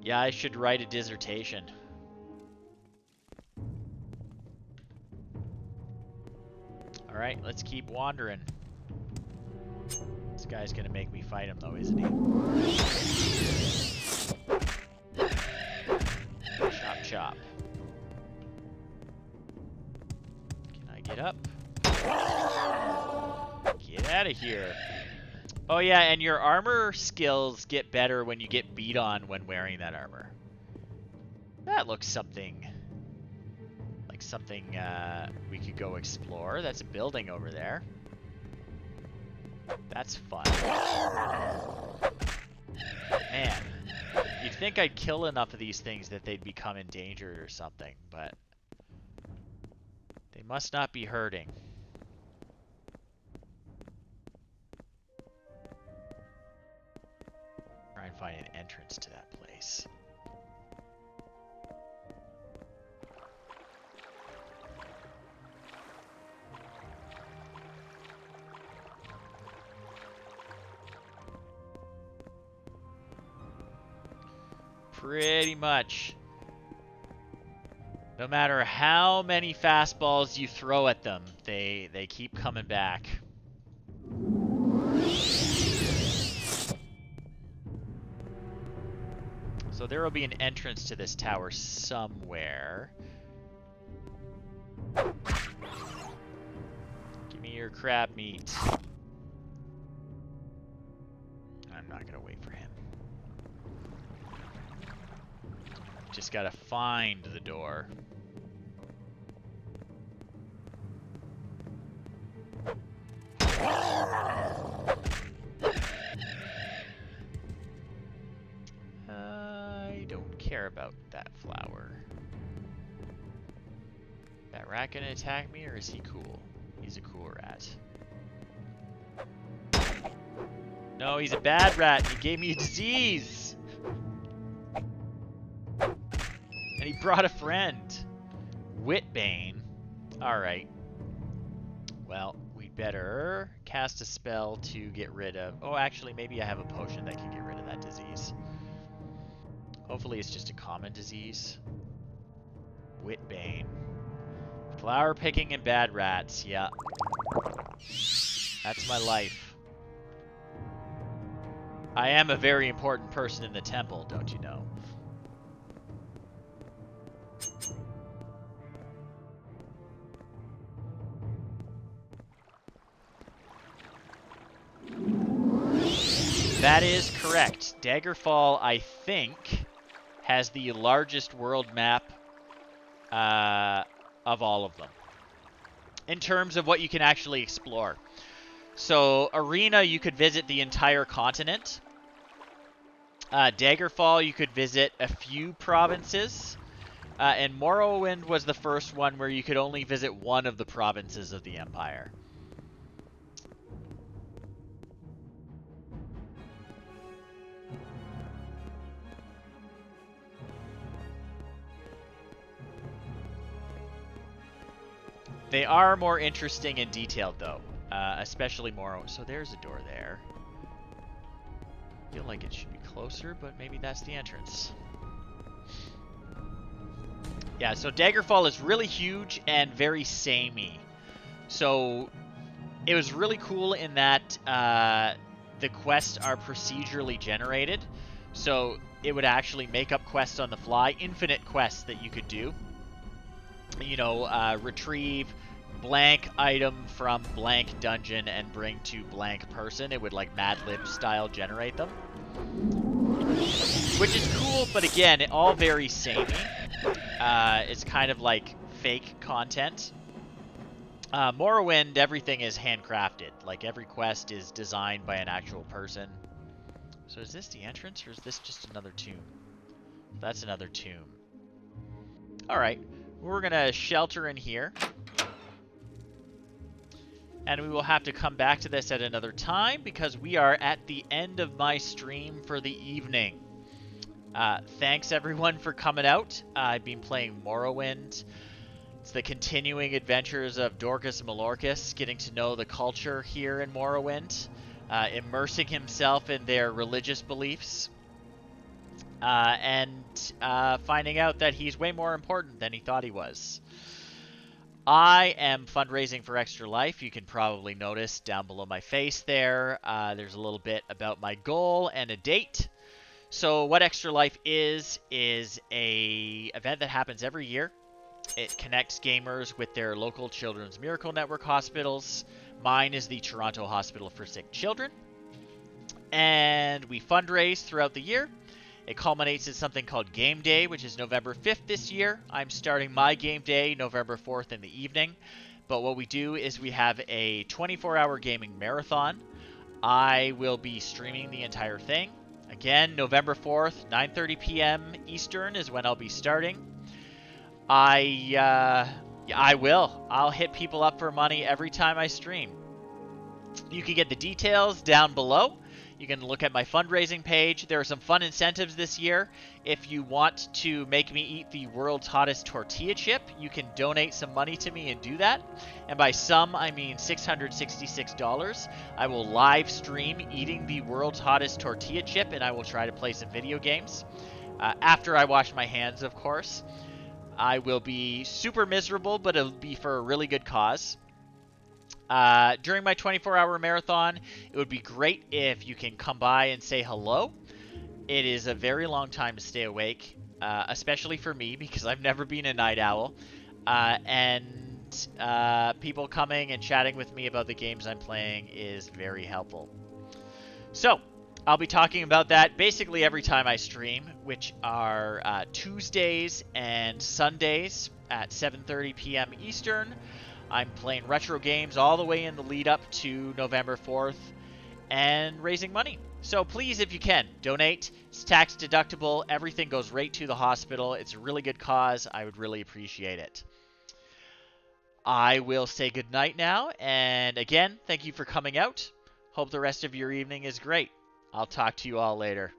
Yeah, I should write a dissertation. Alright, let's keep wandering. This guy's gonna make me fight him though, isn't he? Chop chop. Can I get up? Get out of here. Oh yeah, and your armor skills get better when you get beat on when wearing that armor. That looks something like something we could go explore. That's a building over there. That's fun. Man, you'd think I'd kill enough of these things that they'd become endangered or something, but they must not be hurting. Try and find an entrance to that place. Pretty much. No matter how many fastballs you throw at them, they keep coming back. So there will be an entrance to this tower somewhere. Give me your crab meat. I'm not gonna wait for him. Just gotta find the door. I don't care about that flower. that rat gonna attack me, or is he cool? He's a cool rat. No, he's a bad rat. He gave me a disease. And he brought a friend. Witbane. Alright. Well, we'd better cast a spell to get rid of... Oh, actually, maybe I have a potion that can get rid of that disease. Hopefully it's just a common disease. Witbane. Flower picking and bad rats. Yeah. That's my life. I am a very important person in the temple, don't you know? That is correct. Daggerfall, I think, has the largest world map of all of them, in terms of what you can actually explore. So, Arena, you could visit the entire continent. Daggerfall, you could visit a few provinces. And Morrowind was the first one where you could only visit one of the provinces of the Empire. They are more interesting and detailed, though. Especially Morrowind. So there's a door there. I feel like it should be closer, but maybe that's the entrance. Yeah, so Daggerfall is really huge and very samey. So it was really cool in that the quests are procedurally generated. So it would actually make up quests on the fly, infinite quests that you could do. You know, retrieve blank item from blank dungeon and bring to blank person. It would, like, Mad Lib style generate them. Which is cool, but again, it all very samey. It's kind of like fake content. Morrowind, everything is handcrafted. Like, every quest is designed by an actual person. So is this the entrance, or is this just another tomb? That's another tomb. Alright, we're gonna shelter in here. And we will have to come back to this at another time, because we are at the end of my stream for the evening. Thanks everyone for coming out. I've been playing Morrowind. It's the continuing adventures of Dorkus and Llothis, getting to know the culture here in Morrowind, immersing himself in their religious beliefs, and finding out that he's way more important than he thought he was. I am fundraising for Extra Life. You can probably notice down below my face there, there's a little bit about my goal and a date. So what Extra Life is a event that happens every year. It connects gamers with their local Children's Miracle Network hospitals. Mine is the Toronto Hospital for Sick Children. And we fundraise throughout the year. It culminates in something called Game Day, which is November 5th this year. I'm starting my Game Day November 4th in the evening. But what we do is we have a 24-hour gaming marathon. I will be streaming the entire thing. Again, November 4th, 9:30 p.m. Eastern is when I'll be starting. I'll hit people up for money every time I stream. You can get the details down below. You can look at my fundraising page. There are some fun incentives this year. If you want to make me eat the world's hottest tortilla chip, you can donate some money to me and do that. And by some, I mean $666. I will live stream eating the world's hottest tortilla chip, and I will try to play some video games. After I wash my hands, of course. I will be super miserable, but it'll be for a really good cause. During my 24-hour marathon, it would be great if you can come by and say hello. It is a very long time to stay awake, especially for me, because I've never been a night owl. And people coming and chatting with me about the games I'm playing is very helpful. So, I'll be talking about that basically every time I stream, which are Tuesdays and Sundays at 7:30 p.m. Eastern. I'm playing retro games all the way in the lead up to November 4th and raising money. So please, if you can, donate. It's tax deductible. Everything goes right to the hospital. It's a really good cause. I would really appreciate it. I will say goodnight now, and again, thank you for coming out. Hope the rest of your evening is great. I'll talk to you all later.